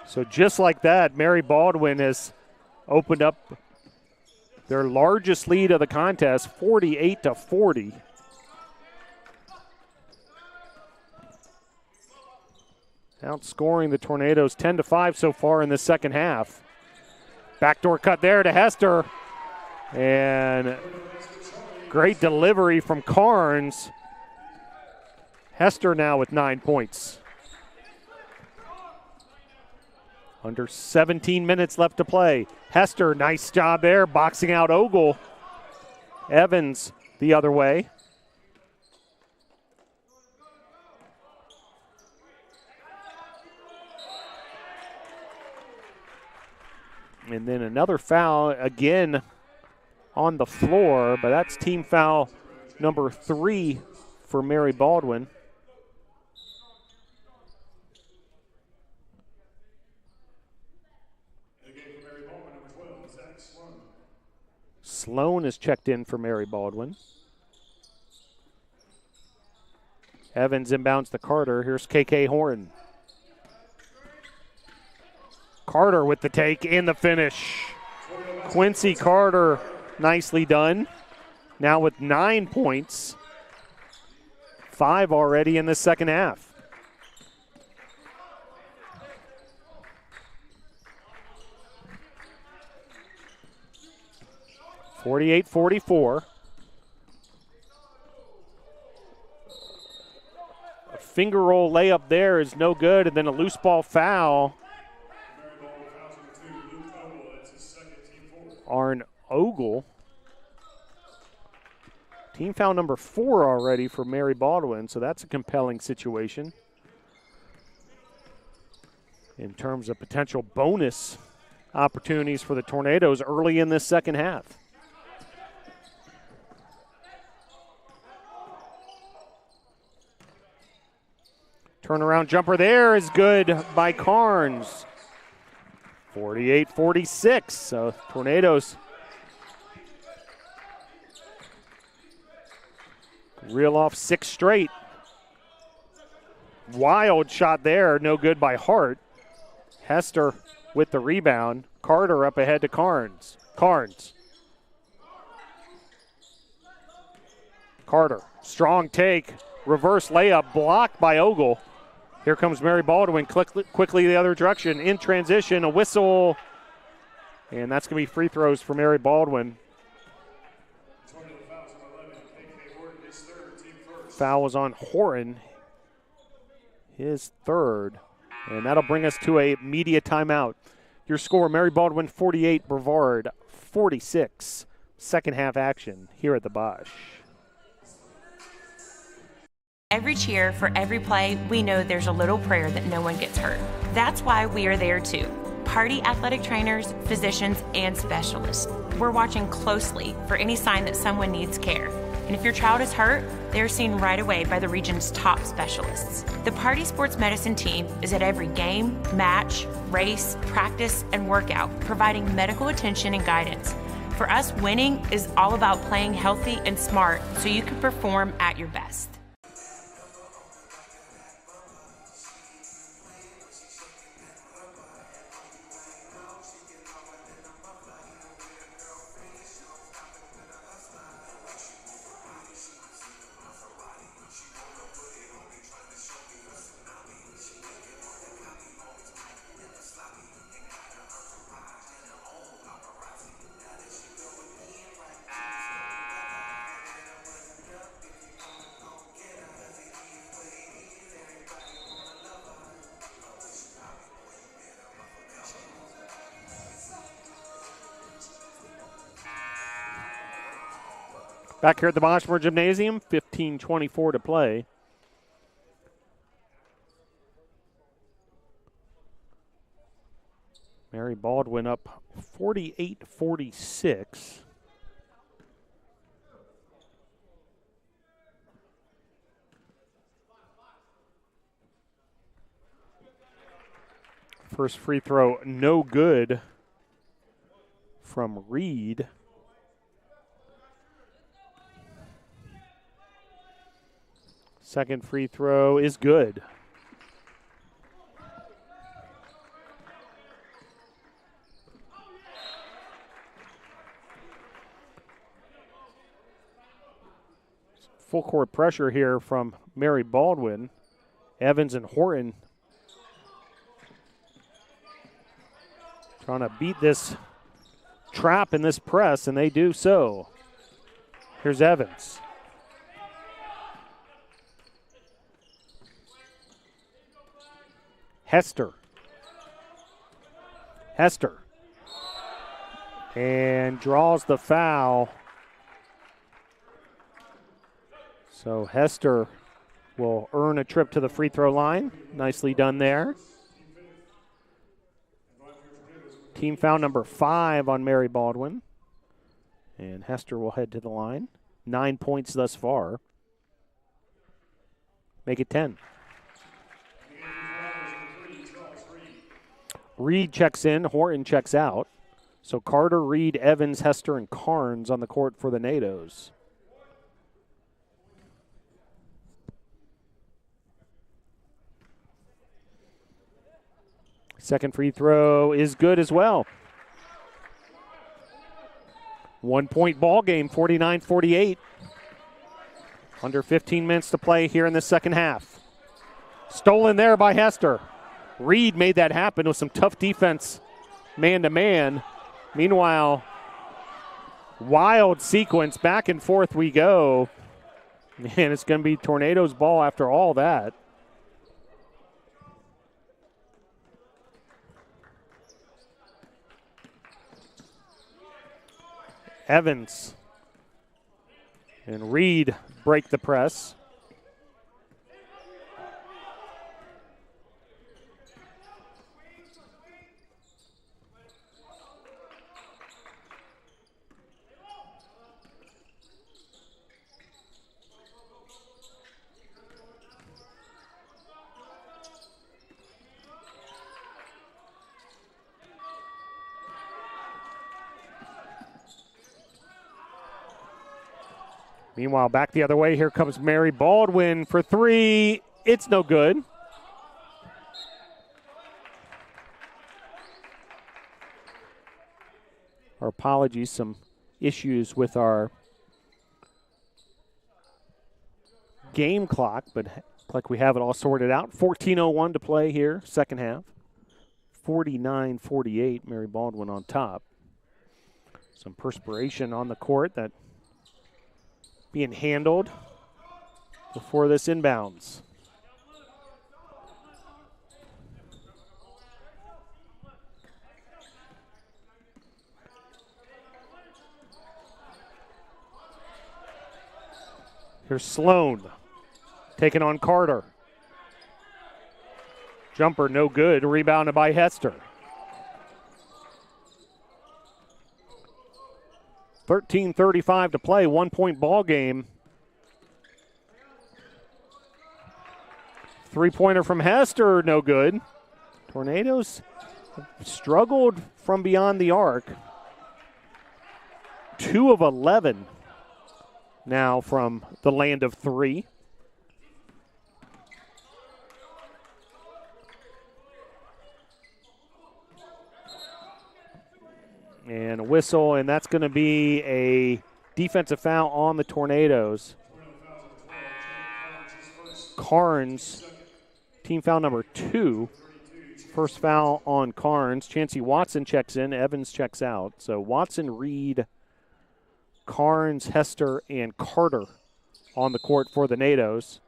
So just like that, Mary Baldwin has opened up their largest lead of the contest, 48-40. Outscoring the Tornadoes 10-5 so far in the second half. Backdoor cut there to Hester. And great delivery from Carnes. Hester now with 9 points. Under 17 minutes left to play. Hester, nice job there, boxing out Ogle. Evans the other way. And then another foul again on the floor, but that's team foul number 3 for Mary Baldwin. Sloan is checked in for Mary Baldwin. Evans inbounds to Carter. Here's KK Horn. Carter with the take and the finish. Quincy Carter, nicely done. Now with 9 points. 5 already in the second half. (48-44). A finger roll layup there is no good, and then a loose ball foul. Arn Ogle. Team foul number 4 already for Mary Baldwin, so that's a compelling situation in terms of potential bonus opportunities for the Tornadoes early in this second half. Turnaround jumper there is good by Carnes. 48-46, so Tornadoes reel off 6 straight. Wild shot there, no good by Hart. Hester with the rebound. Carter up ahead to Carnes. Carter, strong take, reverse layup, blocked by Ogle. Here comes Mary Baldwin quickly the other direction. In transition, a whistle. And that's going to be free throws for Mary Baldwin. Foul was on Horan, his third. And that'll bring us to a media timeout. Your score, Mary Baldwin 48, Brevard 46. Second half action here at the Bosch. Every cheer, for every play, we know there's a little prayer that no one gets hurt. That's why we are there too. Party athletic trainers, physicians, and specialists. We're watching closely for any sign that someone needs care. And if your child is hurt, they're seen right away by the region's top specialists. The Party Sports Medicine team is at every game, match, race, practice, and workout, providing medical attention and guidance. For us, winning is all about playing healthy and smart so you can perform at your best. Back here at the Boschmer Gymnasium, 15:24 to play. Mary Baldwin up 48-46. First free throw, no good from Reed. Second free throw is good. Full court pressure here from Mary Baldwin. Evans and Horton trying to beat this trap in this press, and they do so. Here's Evans. Hester. And draws the foul. So Hester will earn a trip to the free throw line. Nicely done there. Team foul number 5 on Mary Baldwin. And Hester will head to the line. 9 points thus far. Make it 10. Reed checks in, Horton checks out. So Carter, Reed, Evans, Hester, and Carnes on the court for the NATOs. Second free throw is good as well. 1 point ball game, 49-48. Under 15 minutes to play here in the second half. Stolen there by Hester. Reed made that happen with some tough defense, man-to-man. Meanwhile, wild sequence, back and forth we go. And it's going to be Tornadoes ball after all that. Evans and Reed break the press. Meanwhile, back the other way, here comes Mary Baldwin for 3. It's no good. Our apologies, some issues with our game clock, but like we have it all sorted out. 14:01 to play here, second half. 49-48, Mary Baldwin on top. Some perspiration on the court that being handled before this inbounds. Here's Sloan taking on Carter. Jumper no good, rebounded by Hester. 13:35 to play, 1 point ball game. 3-pointer from Hester, no good. Tornadoes struggled from beyond the arc. 2 of 11 now from the land of 3. And a whistle, and that's going to be a defensive foul on the Tornadoes. Carnes, team foul number 2. First foul on Carnes. Chancey Watson checks in, Evans checks out. So Watson, Reed, Carnes, Hester, and Carter on the court for the NATOs.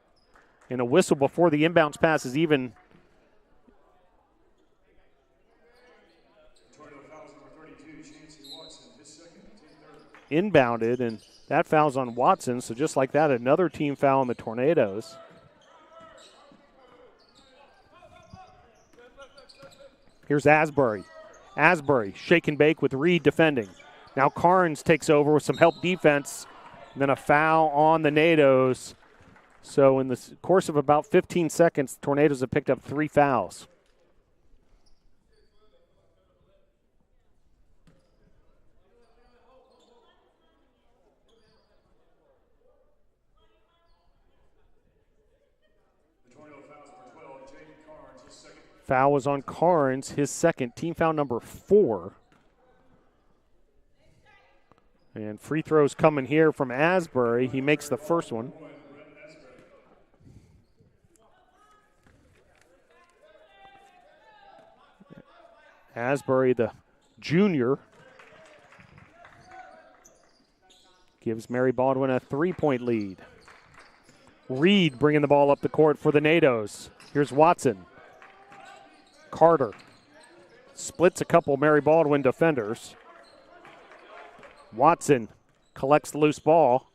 And a whistle before the inbounds pass is even inbounded, and That foul's on Watson, so just like that, another team foul on the Tornadoes. Here's Asbury. Asbury, shake and bake with Reed defending. Now Carnes takes over with some help defense, and then a foul on the Nados. So in the course of about 15 seconds, the Tornadoes have picked up 3 fouls. Foul was on Carnes, his second, team foul number 4. And free throws coming here from Asbury. He makes the first one. Asbury, the junior, gives Mary Baldwin a 3-point lead. Reed bringing the ball up the court for the Nados. Here's Watson. Carter splits a couple Mary Baldwin defenders. Watson collects the loose ball.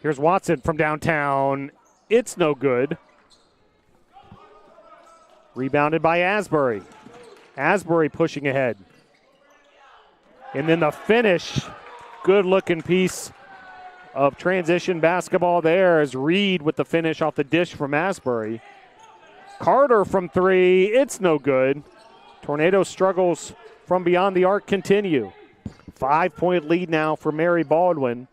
Here's Watson from downtown. It's no good. Rebounded by Asbury. Asbury pushing ahead. And then the finish. Good-looking piece of transition basketball there as Reed with the finish off the dish from Asbury. Carter from 3. It's no good. Tornado struggles from beyond the arc continue. 5-point lead now for Mary Baldwin.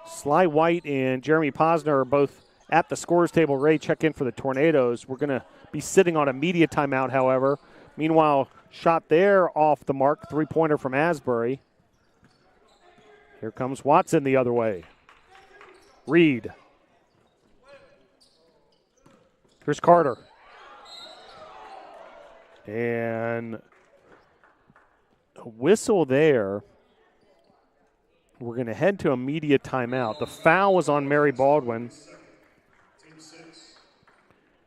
Sly White and Jeremy Posner are both at the scores table. Ray, check in for the Tornadoes. We're going to be sitting on a media timeout, however. Meanwhile, shot there off the mark. 3-pointer from Asbury. Here comes Watson the other way. Reed. Here's Carter. And a whistle there. We're going to head to a media timeout. The foul was on Mary Baldwin.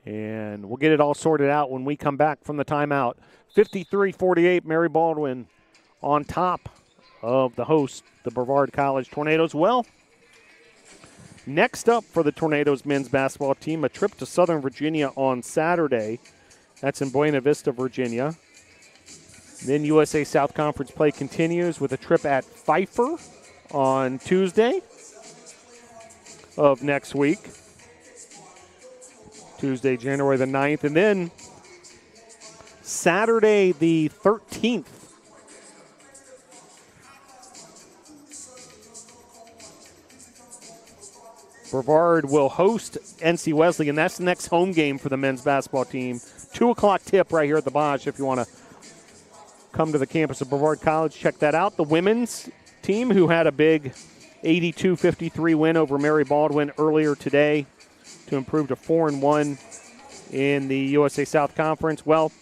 And we'll get it all sorted out when we come back from the timeout. 53-48, Mary Baldwin on top of the host, the Brevard College Tornadoes. Well, next up for the Tornadoes men's basketball team, a trip to Southern Virginia on Saturday. That's in Buena Vista, Virginia. Then USA South Conference play continues with a trip at Pfeiffer on Tuesday of next week. Tuesday, January the 9th. And then Saturday the 13th. Brevard will host NC Wesley, and that's the next home game for the men's basketball team. 2 o'clock tip right here at the Bosch if you want to come to the campus of Brevard College. Check that out. The women's team, who had a big 82-53 win over Mary Baldwin earlier today to improve to 4-1 in the USA South Conference. Well,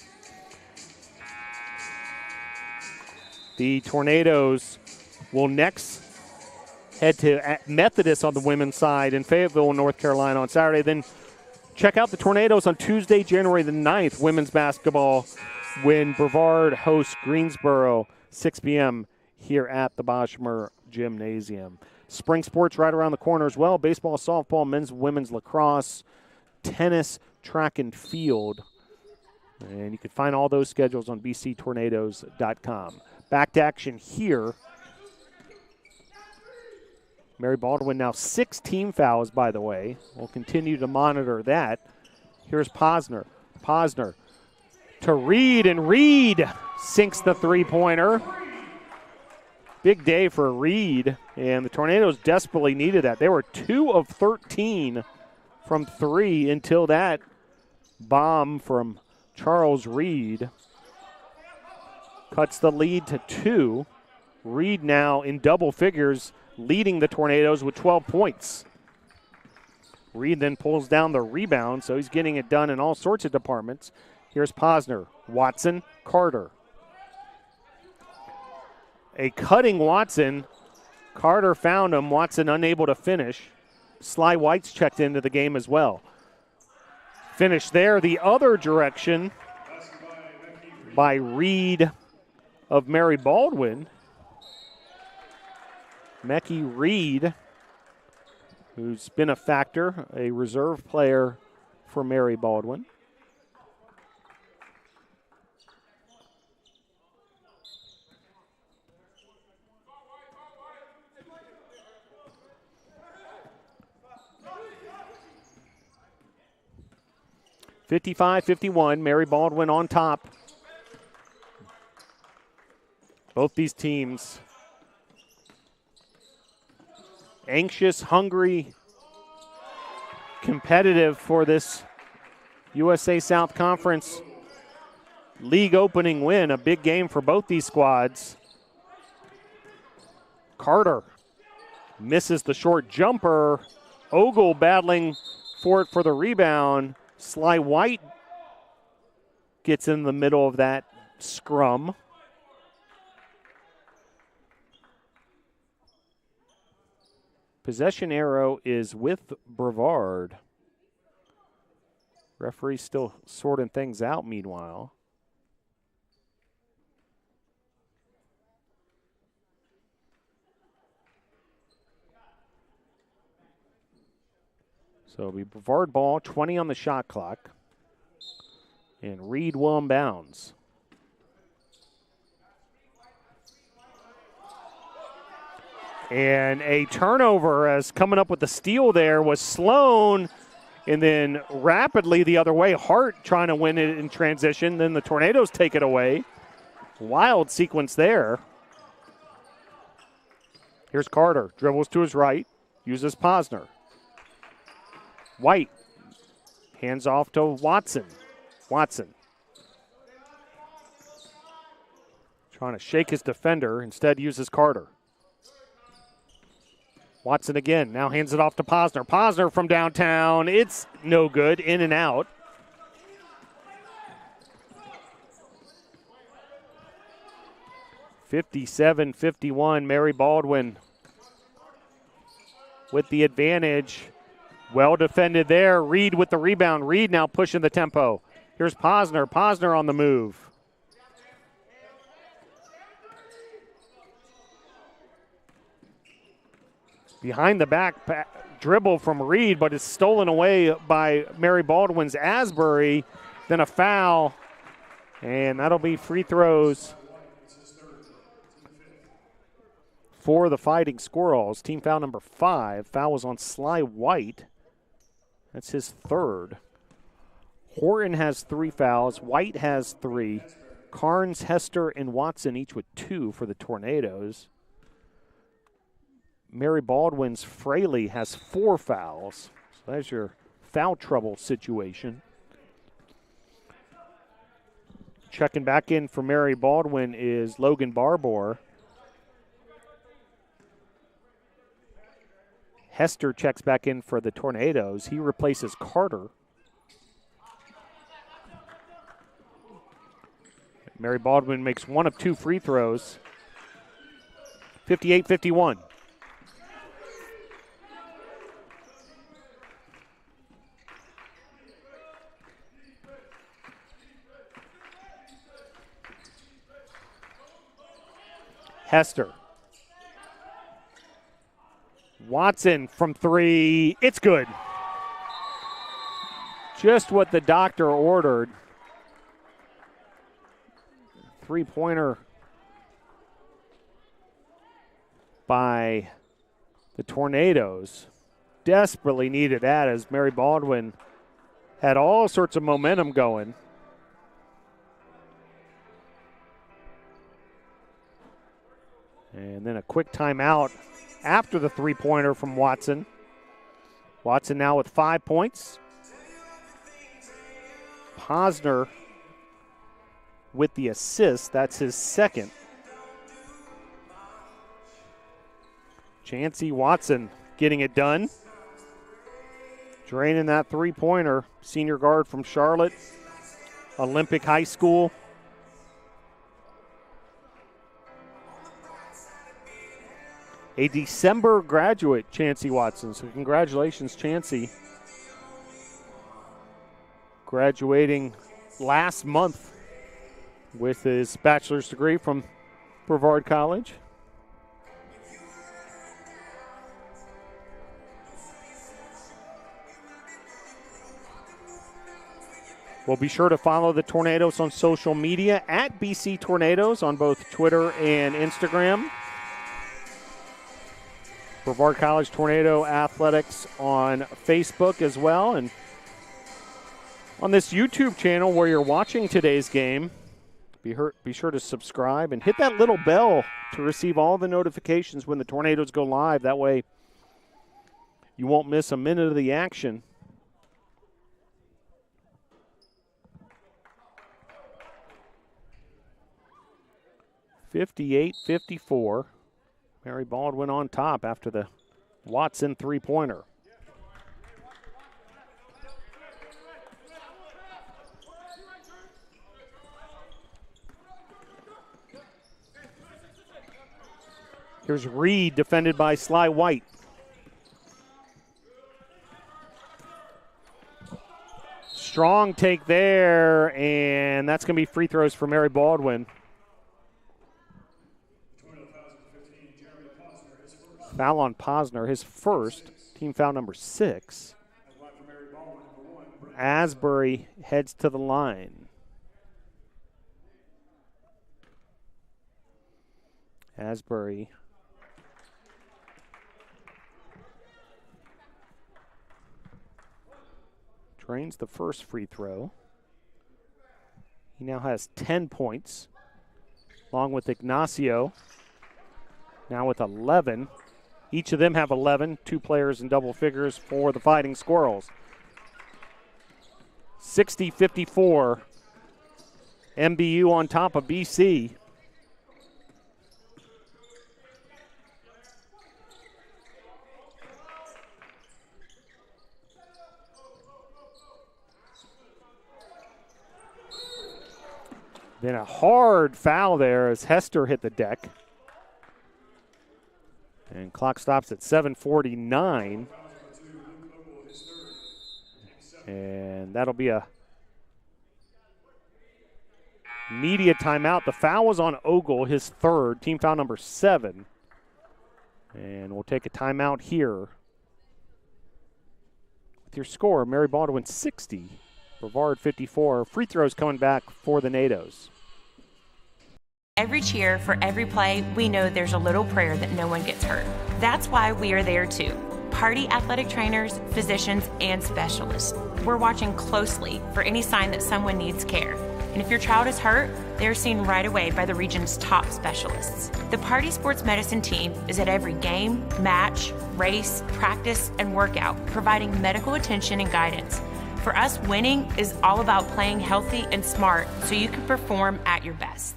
the Tornadoes will next head to Methodist on the women's side in Fayetteville, North Carolina on Saturday. Then check out the Tornadoes on Tuesday, January the 9th, women's basketball, when Brevard hosts Greensboro, 6 p.m. here at the Boschmer Gymnasium. Spring sports right around the corner as well. Baseball, softball, men's, women's lacrosse, tennis, track and field. And you can find all those schedules on bctornadoes.com. Back to action here. Mary Baldwin now 6 team fouls, by the way. We'll continue to monitor that. Here's Posner. Posner to Reed, and Reed sinks the 3-pointer. Big day for Reed, and the Tornadoes desperately needed that. They were 2 of 13 from 3 until that bomb from Charles Reed cuts the lead to 2. Reed now in double figures, leading the Tornadoes with 12 points. Reed then pulls down the rebound, so he's getting it done in all sorts of departments. Here's Posner, Watson, Carter. A cutting Watson. Carter found him. Watson unable to finish. Sly White's checked into the game as well. Finish there the other direction. by Reed of Mary Baldwin. Mekhi Reed, who's been a factor, a reserve player for Mary Baldwin. (55-51), Mary Baldwin on top. Both these teams anxious, hungry, competitive for this USA South Conference league opening win. A big game for both these squads. Carter misses the short jumper. Ogle battling for it for the rebound. Sly White gets in the middle of that scrum. Possession arrow is with Brevard. Referee still sorting things out meanwhile. So it'll be Brevard ball, 20 on the shot clock. And Reed will inbounds. And a turnover as coming up with the steal there was Sloan. And then rapidly the other way, Hart trying to win it in transition. Then the Tornadoes take it away. Wild sequence there. Here's Carter, dribbles to his right, uses Posner. White, hands off to Watson. Watson. Trying to shake his defender, instead uses Carter. Watson again, now hands it off to Posner. Posner from downtown, it's no good, in and out. (57-51), Mary Baldwin with the advantage. Well defended there, Reed with the rebound. Reed now pushing the tempo. Here's Posner, Posner on the move. Behind the back dribble from Reed, but it's stolen away by Mary Baldwin's Asbury. Then a foul, and that'll be free throws for the Fighting Squirrels. Team foul number 5. Foul was on Sly White. That's his third. Horton has 3 fouls. White has 3. Carnes, Hester, and Watson each with 2 for the Tornadoes. Mary Baldwin's Fraley has 4 fouls. So that's your foul trouble situation. Checking back in for Mary Baldwin is Logan Barbour. Hester checks back in for the Tornadoes. He replaces Carter. Mary Baldwin makes 1 of 2 free throws. 58-51. Hester. Watson from 3. It's good. Just what the doctor ordered. 3-pointer by the Tornadoes. Desperately needed that as Mary Baldwin had all sorts of momentum going. And then a quick timeout after the 3-pointer from Watson. Watson now with 5 points. Posner with the assist. That's his second. Chancey Watson getting it done. Draining that 3-pointer. Senior guard from Charlotte. Olympic High School. A December graduate, Chancey Watson. So congratulations, Chancey. Graduating last month with his bachelor's degree from Brevard College. Well, be sure to follow the Tornadoes on social media at BC Tornadoes on both Twitter and Instagram. Brevard College Tornado Athletics on Facebook as well. And on this YouTube channel where you're watching today's game, be sure to subscribe and hit that little bell to receive all the notifications when the Tornadoes go live. That way you won't miss a minute of the action. (58-54). Mary Baldwin on top after the Watson three-pointer. Here's Reed defended by Sly White. Strong take there, and that's going to be free throws for Mary Baldwin. Foul on Posner, his first, team foul number 6. Asbury heads to the line. Asbury drains the first free throw. He now has 10 points, along with Ignacio, now with 11. Each of them have 11, 2 players in double figures for the Fighting Squirrels. 60-54, MBU on top of BC. Then a hard foul there as Hester hit the deck. And clock stops at 7:49. And that'll be a media timeout. The foul was on Ogle, his third, team foul number 7. And we'll take a timeout here. With your score, Mary Baldwin 60, Brevard 54. Free throws coming back for the NATOs. Every cheer, for every play, we know there's a little prayer that no one gets hurt. That's why we are there too. Party athletic trainers, physicians, and specialists. We're watching closely for any sign that someone needs care. And if your child is hurt, they're seen right away by the region's top specialists. The Party Sports Medicine team is at every game, match, race, practice, and workout, providing medical attention and guidance. For us, winning is all about playing healthy and smart so you can perform at your best.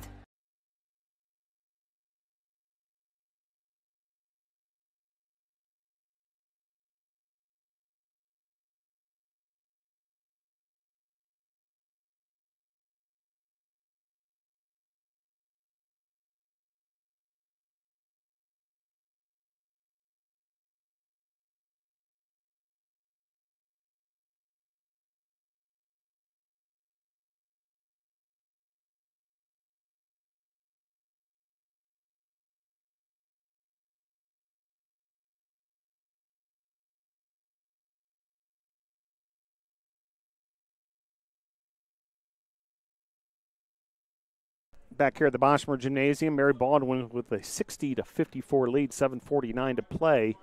Back here at the Boschmer Gymnasium, Mary Baldwin with a 60-54 lead, 7:49 to play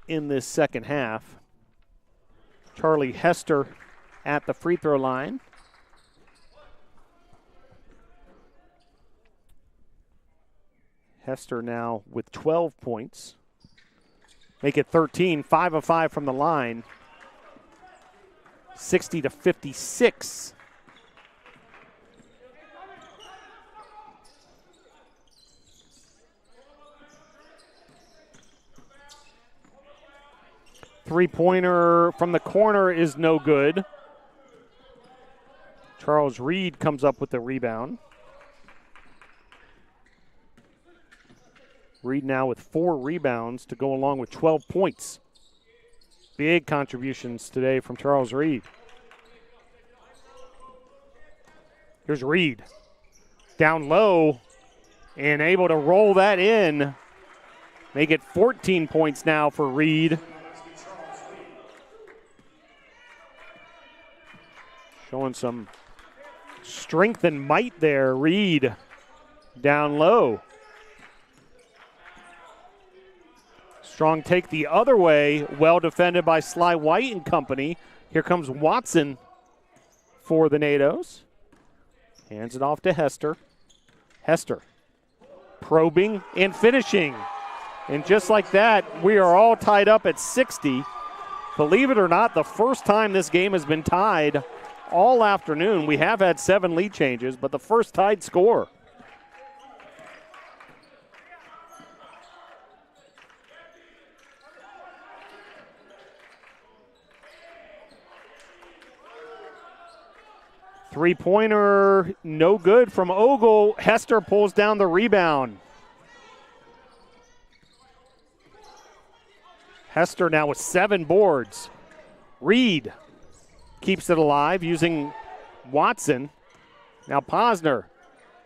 in this second half. Charlie Hester at the free throw line. Hester now with 12 points. Make it 13, 5 of 5 from the line. 60-56. Three-pointer from the corner is no good. Charles Reed comes up with the rebound. Reed now with 4 rebounds to go along with 12 points. Big contributions today from Charles Reed. Here's Reed. Down low and able to roll that in. Make it 14 points now for Reed. Showing some strength and might there. Reed down low. Strong take the other way. Well defended by Sly White and company. Here comes Watson for the NATOs. Hands it off to Hester. Hester probing and finishing. And just like that, we are all tied up at 60. Believe it or not, the first time this game has been tied all afternoon. We have had 7 lead changes, but the first tied score. Three-pointer, no good from Ogle. Hester pulls down the rebound. Hester now with 7 boards. Reed keeps it alive using Watson. Now Posner,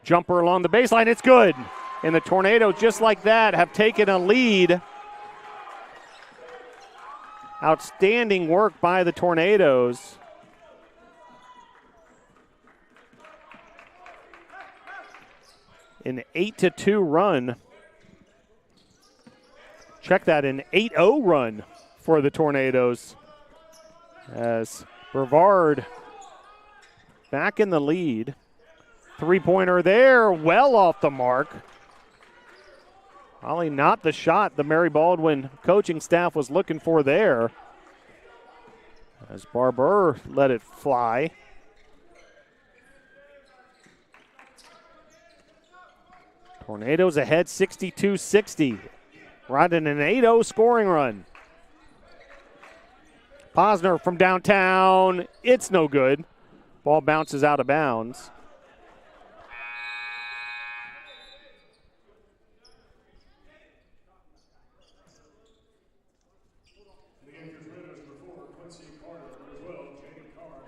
jumper along the baseline, it's good. And the Tornadoes, just like that, have taken a lead. Outstanding work by the Tornadoes. An 8-2 run. Check that, an 8-0 run for the Tornadoes. As Brevard back in the lead. Three-pointer there, well off the mark. Probably not the shot the Mary Baldwin coaching staff was looking for there. As Barber let it fly. Tornadoes ahead 62-60. Riding an 8-0 scoring run. Posner from downtown. It's no good. Ball bounces out of bounds.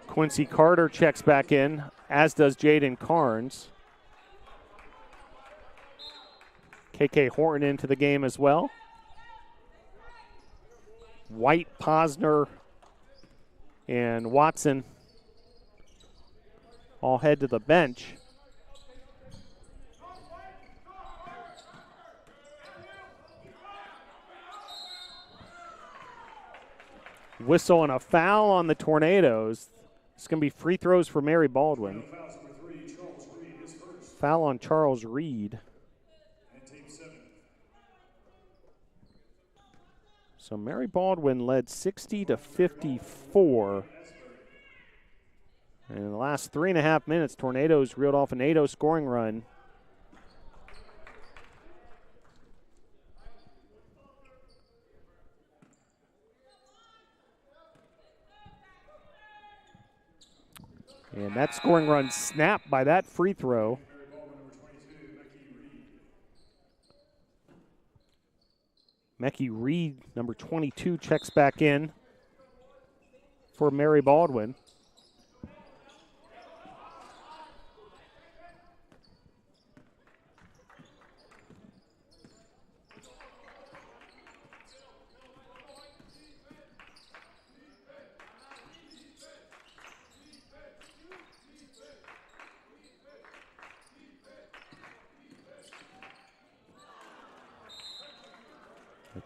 Quincy Carter checks back in, as does Jaden Carnes. KK Horton into the game as well. White, Posner, and Watson all head to the bench. Whistle and a foul on the Tornadoes. It's going to be free throws for Mary Baldwin. Foul on Charles Reed. So Mary Baldwin led 60-54. And in the last 3.5 minutes, Tornadoes reeled off an 8-0 scoring run. And that scoring run snapped by that free throw. Mecky Reed, number 22, checks back in for Mary Baldwin.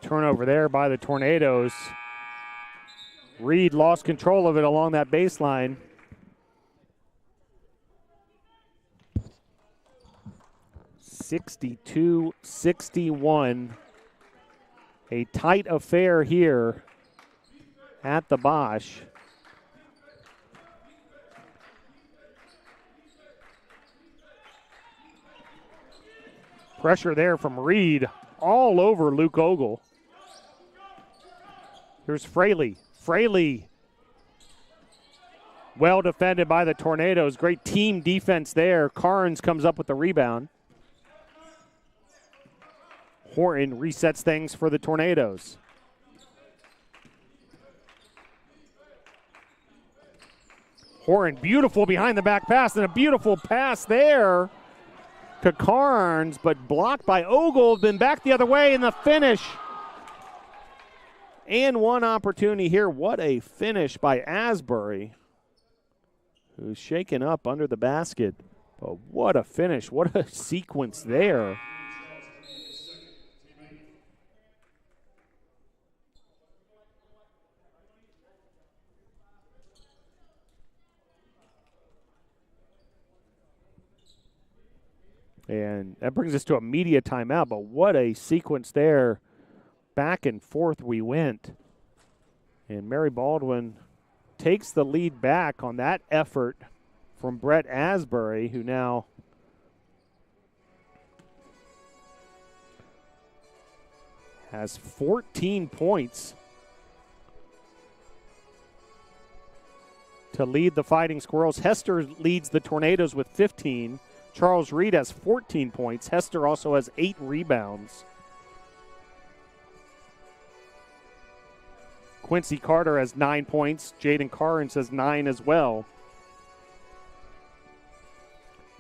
Turnover there by the Tornadoes. Reed lost control of it along that baseline. (62-61). A tight affair here at the Bosch. Pressure there from Reed all over Luke Ogle. Here's Fraley. Fraley, well defended by the Tornadoes. Great team defense there. Carnes comes up with the rebound. Horton resets things for the Tornadoes. Horton, beautiful behind the back pass, and a beautiful pass there to Carnes, but blocked by Ogle, then back the other way in the finish. And one opportunity here. What a finish by Asbury, who's shaken up under the basket. But what a finish. What a sequence there. And that brings us to a media timeout, but what a sequence there. Back and forth we went. And Mary Baldwin takes the lead back on that effort from Brett Asbury, who now has 14 points to lead the Fighting Squirrels. Hester leads the Tornadoes with 15. Charles Reed has 14 points. Hester also has 8 rebounds. Quincy Carter has 9 points. Jaden Carnes has 9 as well.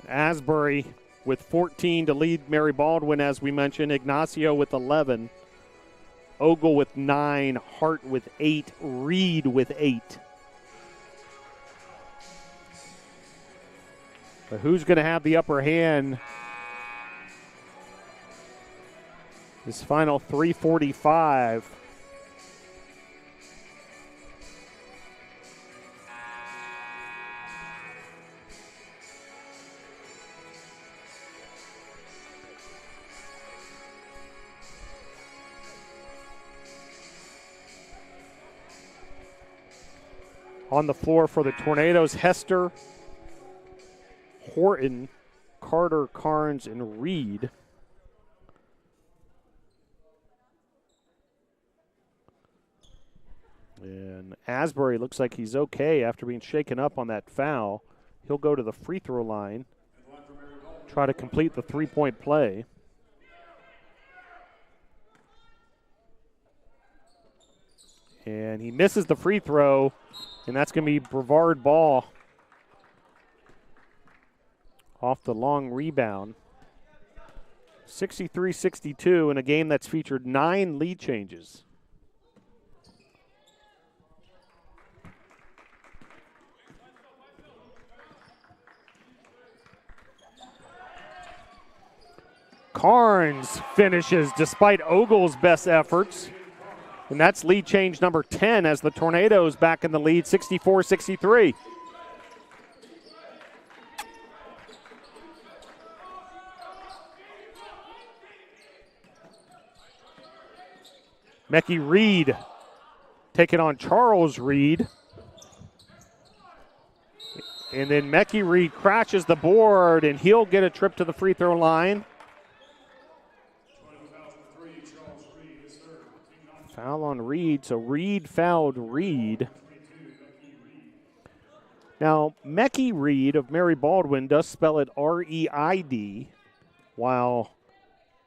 Asbury with 14 to lead Mary Baldwin, as we mentioned. Ignacio with 11. Ogle with 9. Hart with 8. Reed with 8. But who's going to have the upper hand? This final 3:45. On the floor for the Tornadoes, Hester, Horton, Carter, Carnes, and Reed. And Asbury looks like he's okay after being shaken up on that foul. He'll go to the free throw line, try to complete the three-point play. And he misses the free throw, and that's going to be Brevard ball off the long rebound. 63-62 in a game that's featured 9 lead changes. Carnes finishes despite Ogle's best efforts. And that's lead change number 10 as the Tornadoes back in the lead, 64-63. Mecky Reed taking on Charles Reed. And then Mecky Reed crashes the board, and he'll get a trip to the free throw line. Foul on Reed, so Reed fouled Reed. Now, Mecky Reed of Mary Baldwin does spell it R-E-I-D, while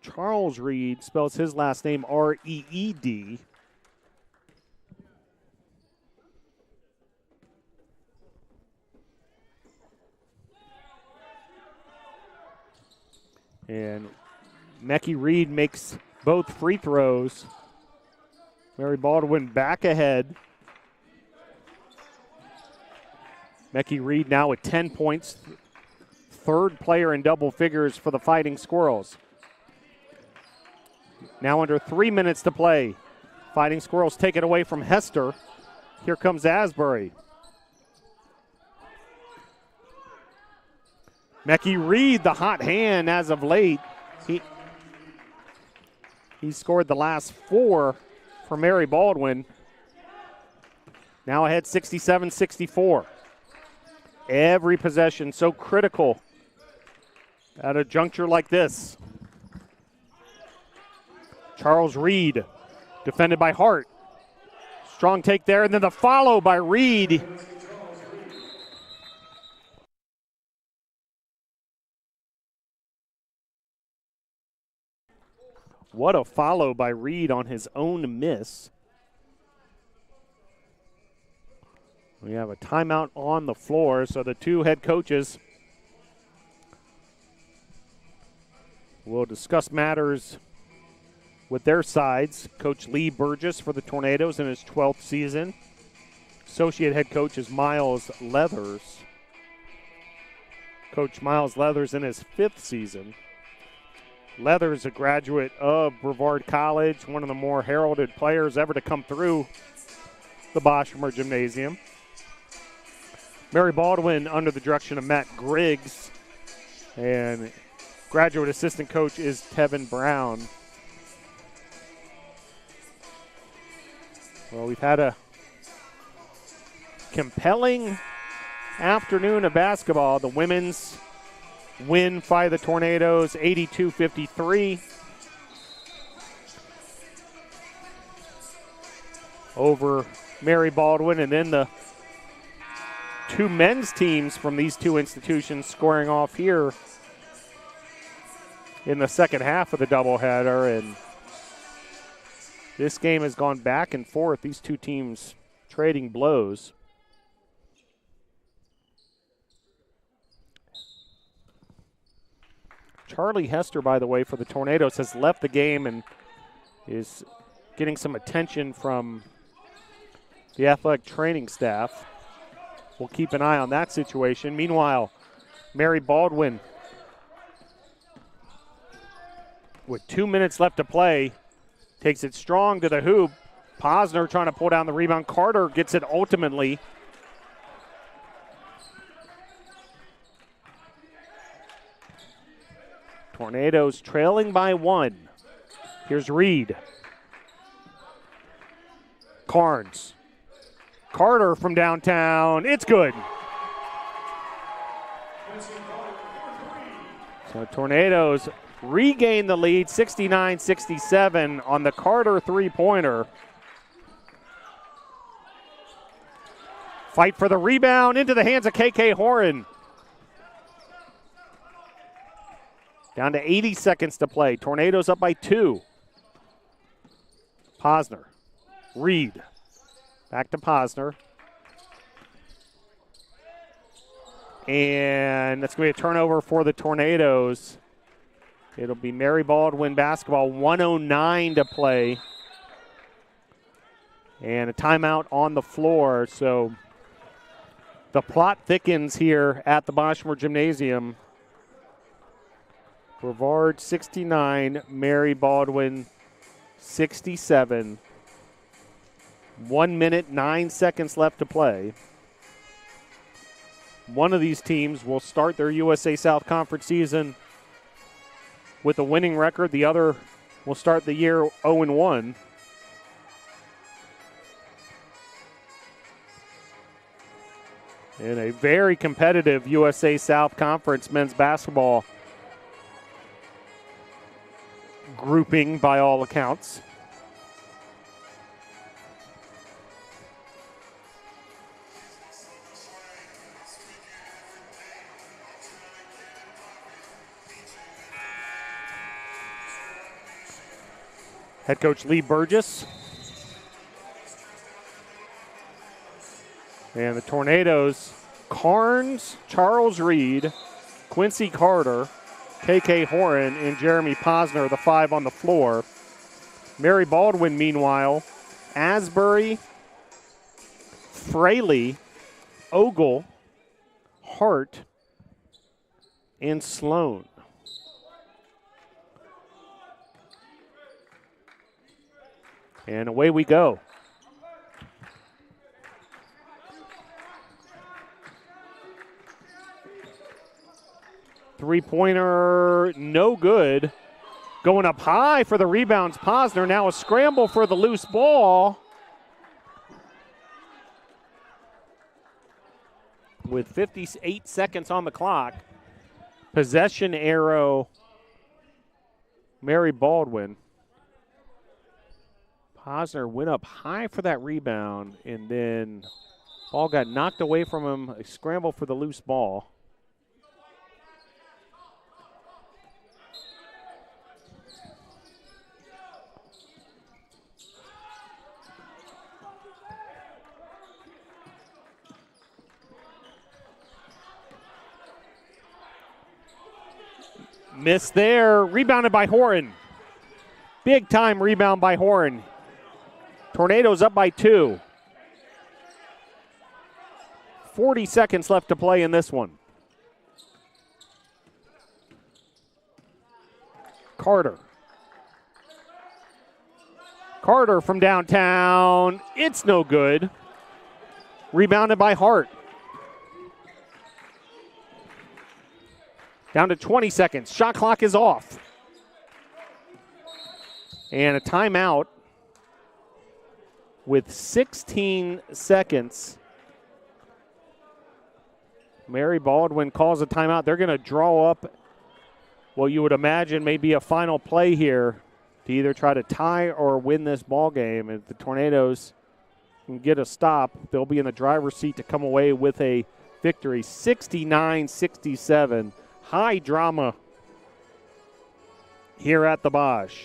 Charles Reed spells his last name R-E-E-D. And Mecky Reed makes both free throws. Mary Baldwin back ahead. Mecky Reed now with 10 points. Third player in double figures for the Fighting Squirrels. Now under 3 minutes to play. Fighting Squirrels take it away from Hester. Here comes Asbury. Mecky Reed, the hot hand as of late. He scored the last 4 for Mary Baldwin. Now ahead 67-64. Every possession so critical at a juncture like this. Charles Reed, defended by Hart. Strong take there, and then the follow by Reed. What a follow by Reed on his own miss. We have a timeout on the floor, so the two head coaches will discuss matters with their sides. Coach Lee Burgess for the Tornadoes in his 12th season. Associate head coach is Miles Leathers. Coach Miles Leathers in his 5th season. Leathers, a graduate of Brevard College, one of the more heralded players ever to come through the Boshemer Gymnasium. Mary Baldwin under the direction of Matt Griggs, and graduate assistant coach is Tevin Brown. Well, we've had a compelling afternoon of basketball. The women's win by the Tornadoes 82-53 over Mary Baldwin, and then the two men's teams from these two institutions scoring off here in the second half of the doubleheader, and this game has gone back and forth, these two teams trading blows. Charlie Hester, by the way, for the Tornadoes has left the game and is getting some attention from the athletic training staff. We'll keep an eye on that situation. Meanwhile, Mary Baldwin, with 2 minutes left to play, takes it strong to the hoop. Posner trying to pull down the rebound. Carter gets it ultimately. Tornadoes trailing by 1. Here's Reed. Carnes. Carter from downtown. It's good. So Tornadoes regain the lead, 69-67 on the Carter three-pointer. Fight for the rebound into the hands of KK Horan. Down to 80 seconds to play. Tornadoes up by 2. Posner. Reed. Back to Posner. And that's going to be a turnover for the Tornadoes. It'll be Mary Baldwin basketball, 1:09 to play. And a timeout on the floor. So the plot thickens here at the Boshemer Gymnasium. Brevard 69, Mary Baldwin 67. 1 minute, 9 seconds left to play. One of these teams will start their USA South Conference season with a winning record. The other will start the year 0-1. In a very competitive USA South Conference men's basketball grouping by all accounts. Head coach Lee Burgess. And the Tornadoes, Carnes, Charles Reed, Quincy Carter, KK Horan, and Jeremy Posner, the 5 on the floor. Mary Baldwin, meanwhile, Asbury, Fraley, Ogle, Hart, and Sloan. And away we go. Three-pointer, no good. Going up high for the rebounds, Posner. Now a scramble for the loose ball. With 58 seconds on the clock. Possession arrow, Mary Baldwin. Posner went up high for that rebound, and then ball got knocked away from him. A scramble for the loose ball. Missed there. Rebounded by Horton. Big time rebound by Horton. Tornadoes up by 2. 40 seconds left to play in this one. Carter. Carter from downtown. It's no good. Rebounded by Hart. Down to 20 seconds. Shot clock is off. And a timeout with 16 seconds. Mary Baldwin calls a timeout. They're going to draw up what you would imagine may be a final play here to either try to tie or win this ball game. If the Tornadoes can get a stop, they'll be in the driver's seat to come away with a victory. 69-67. High drama here at the Bosch.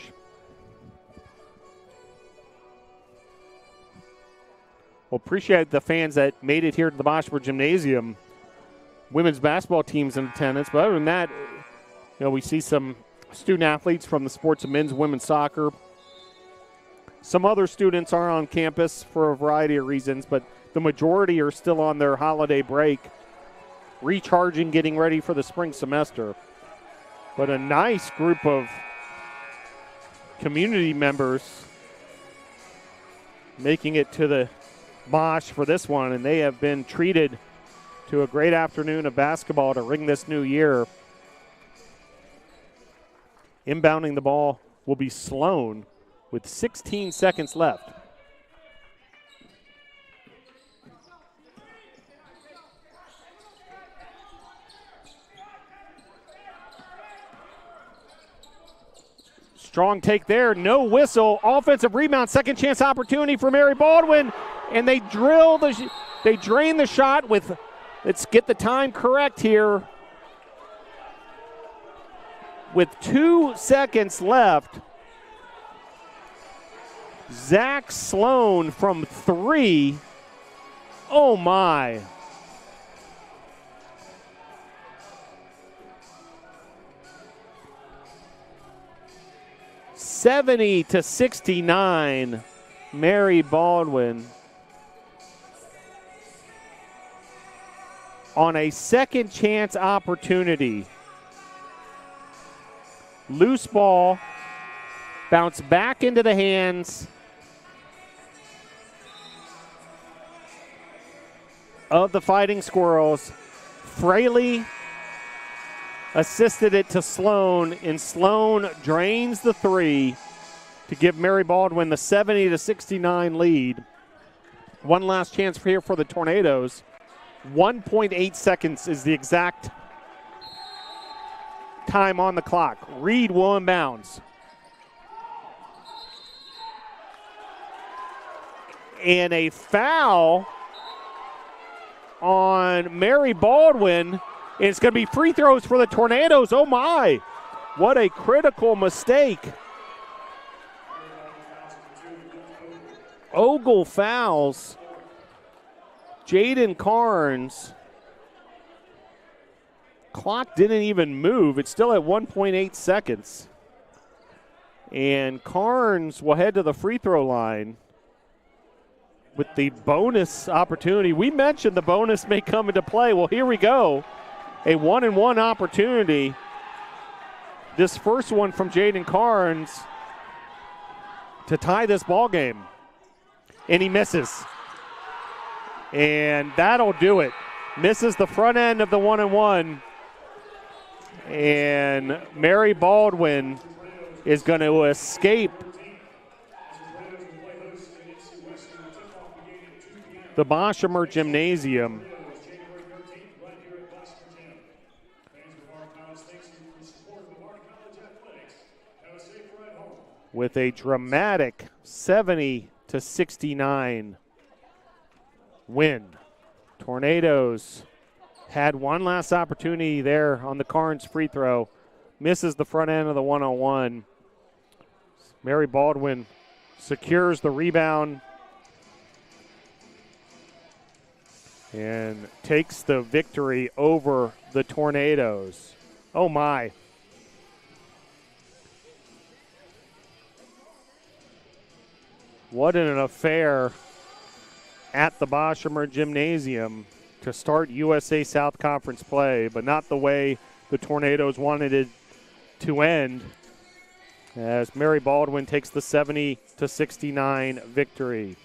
Well, appreciate the fans that made it here to the Boschburg Gymnasium. Women's basketball teams in attendance, but other than that, we see some student athletes from the sports of men's and women's soccer. Some other students are on campus for a variety of reasons, but the majority are still on their holiday break, recharging, getting ready for the spring semester. But a nice group of community members making it to the Bosch for this one, and they have been treated to a great afternoon of basketball to ring this new year. Inbounding the ball will be Sloan with 16 seconds left. Strong take there, no whistle. Offensive rebound, second chance opportunity for Mary Baldwin, and they drain the shot with, let's get the time correct here, with 2 seconds left. Zach Sloan from 3. Oh my. (70-69), Mary Baldwin on a second chance opportunity. Loose ball, bounce back into the hands of the Fighting Squirrels. Fraley assisted it to Sloan, and Sloan drains the 3 to give Mary Baldwin the 70-69 lead. One last chance here for the Tornadoes. 1.8 seconds is the exact time on the clock. Reed will inbounds. And a foul on Mary Baldwin. It's going to be free throws for the Tornadoes. Oh my, what a critical mistake. Ogle fouls Jaden Carnes. Clock didn't even move. It's still at 1.8 seconds. And Carnes will head to the free throw line with the bonus opportunity. We mentioned the bonus may come into play. Well, here we go. A 1-and-1 opportunity. This first one from Jaden Carnes to tie this ball game. And he misses. And that'll do it. Misses the front end of the 1-and-1. And Mary Baldwin is going to escape the Boshemer Gymnasium with a dramatic 70-69 win. Tornadoes had one last opportunity there on the Carnes free throw. Misses the front end of the 1-on-1. Mary Baldwin secures the rebound and takes the victory over the Tornadoes. Oh my. What an affair at the Boshemer Gymnasium to start USA South Conference play, but not the way the Tornadoes wanted it to end, as Mary Baldwin takes the 70-69 victory.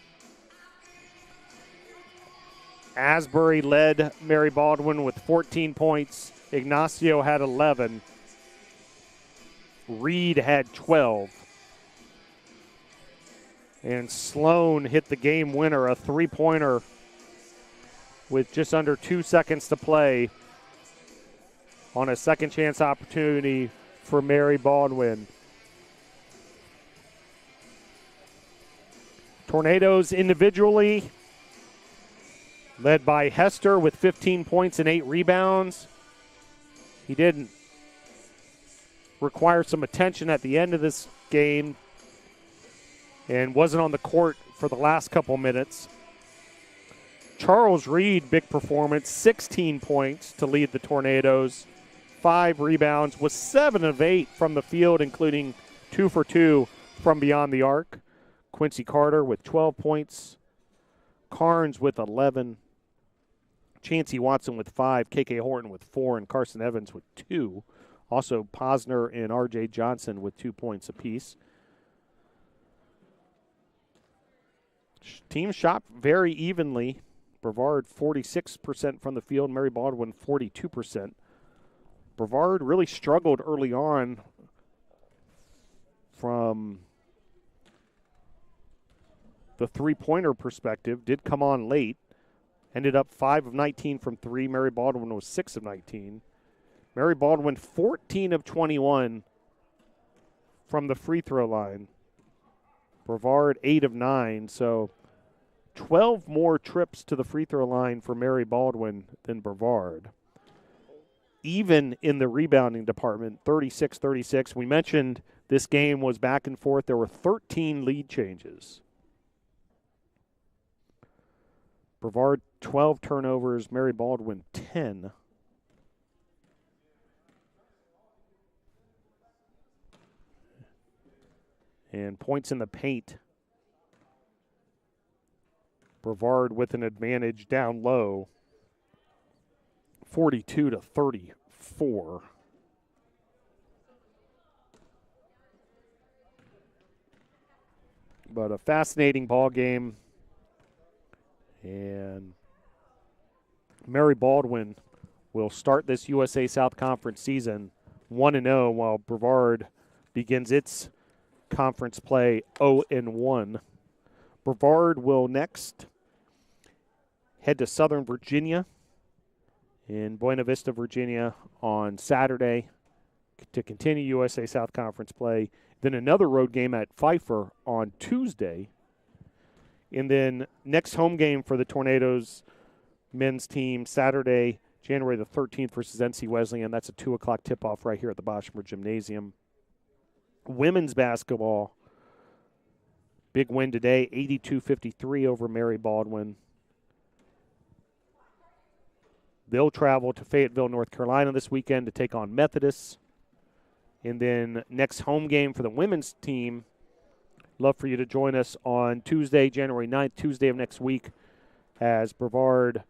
Asbury led Mary Baldwin with 14 points. Ignacio had 11. Reed had 12. And Sloan hit the game winner, a three-pointer with just under 2 seconds to play on a second chance opportunity for Mary Baldwin. Tornadoes individually led by Hester with 15 points and 8 rebounds. He did require some attention at the end of this game and wasn't on the court for the last couple minutes. Charles Reed, big performance, 16 points to lead the Tornadoes, 5 rebounds, was 7 of 8 from the field, including 2 for 2 from beyond the arc. Quincy Carter with 12 points, Carnes with 11, Chancey Watson with 5, KK Horton with 4, and Carson Evans with 2. Also, Posner and RJ Johnson with 2 points apiece. Team shot very evenly. Brevard 46% from the field, Mary Baldwin 42%. Brevard really struggled early on from the three-pointer perspective, did come on late, ended up 5 of 19 from 3. Mary Baldwin was 6 of 19. Mary Baldwin 14 of 21 from the free throw line. Brevard 8 of 9, so 12 more trips to the free throw line for Mary Baldwin than Brevard. Even in the rebounding department, 36-36. We mentioned this game was back and forth. There were 13 lead changes. Brevard 12 turnovers, Mary Baldwin 10. And points in the paint. Brevard with an advantage down low, 42-34. But a fascinating ball game. And Mary Baldwin will start this USA South Conference season 1-0, while Brevard begins its conference play 0-1. Brevard will next head to Southern Virginia in Buena Vista, Virginia on Saturday to continue USA South Conference play. Then another road game at Pfeiffer on Tuesday. And then next home game for the Tornadoes men's team, Saturday, January the 13th versus NC Wesleyan. That's a 2 o'clock tip-off right here at the Boshemer Gymnasium. Women's basketball, big win today, 82-53 over Mary Baldwin. They'll travel to Fayetteville, North Carolina this weekend to take on Methodist. And then next home game for the women's team, love for you to join us on Tuesday, January 9th, Tuesday of next week, as Brevard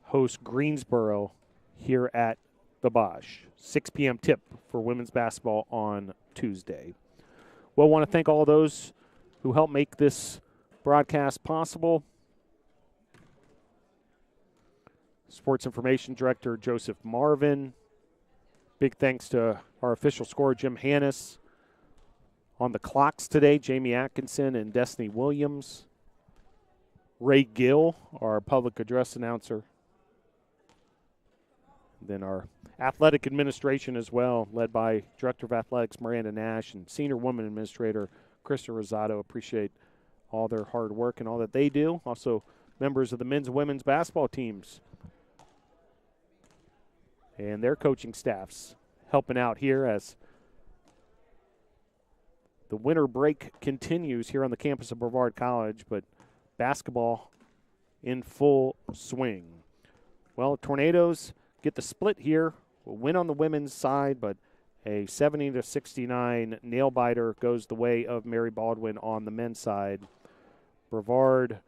hosts Greensboro here at the Bosch. 6 p.m. tip for women's basketball on Tuesday. Well, I want to thank all those who helped make this broadcast possible. Sports Information Director Joseph Marvin. Big thanks to our official scorer, Jim Hannis. On the clocks today, Jamie Atkinson and Destiny Williams. Ray Gill, our public address announcer. Then our athletic administration as well, led by Director of Athletics Miranda Nash and Senior Woman Administrator Krista Rosado. Appreciate all their hard work and all that they do. Also, members of the men's and women's basketball teams and their coaching staffs helping out here as the winter break continues here on the campus of Brevard College, but basketball in full swing. Well, Tornadoes get the split here. We'll win on the women's side, but a 70-69 nail-biter goes the way of Mary Baldwin on the men's side. Brevard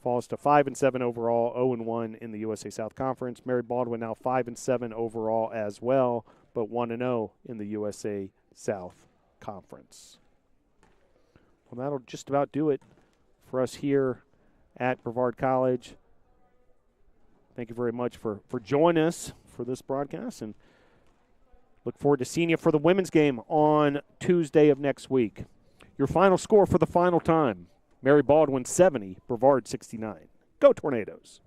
falls to 5-7 overall, 0-1 in the USA South Conference. Mary Baldwin now 5-7 overall as well, but 1-0 in the USA South Conference. Well, that'll just about do it for us here at Brevard College. Thank you very much for joining us for this broadcast, and look forward to seeing you for the women's game on Tuesday of next week. Your final score for the final time, Mary Baldwin 70, Brevard 69. Go Tornadoes.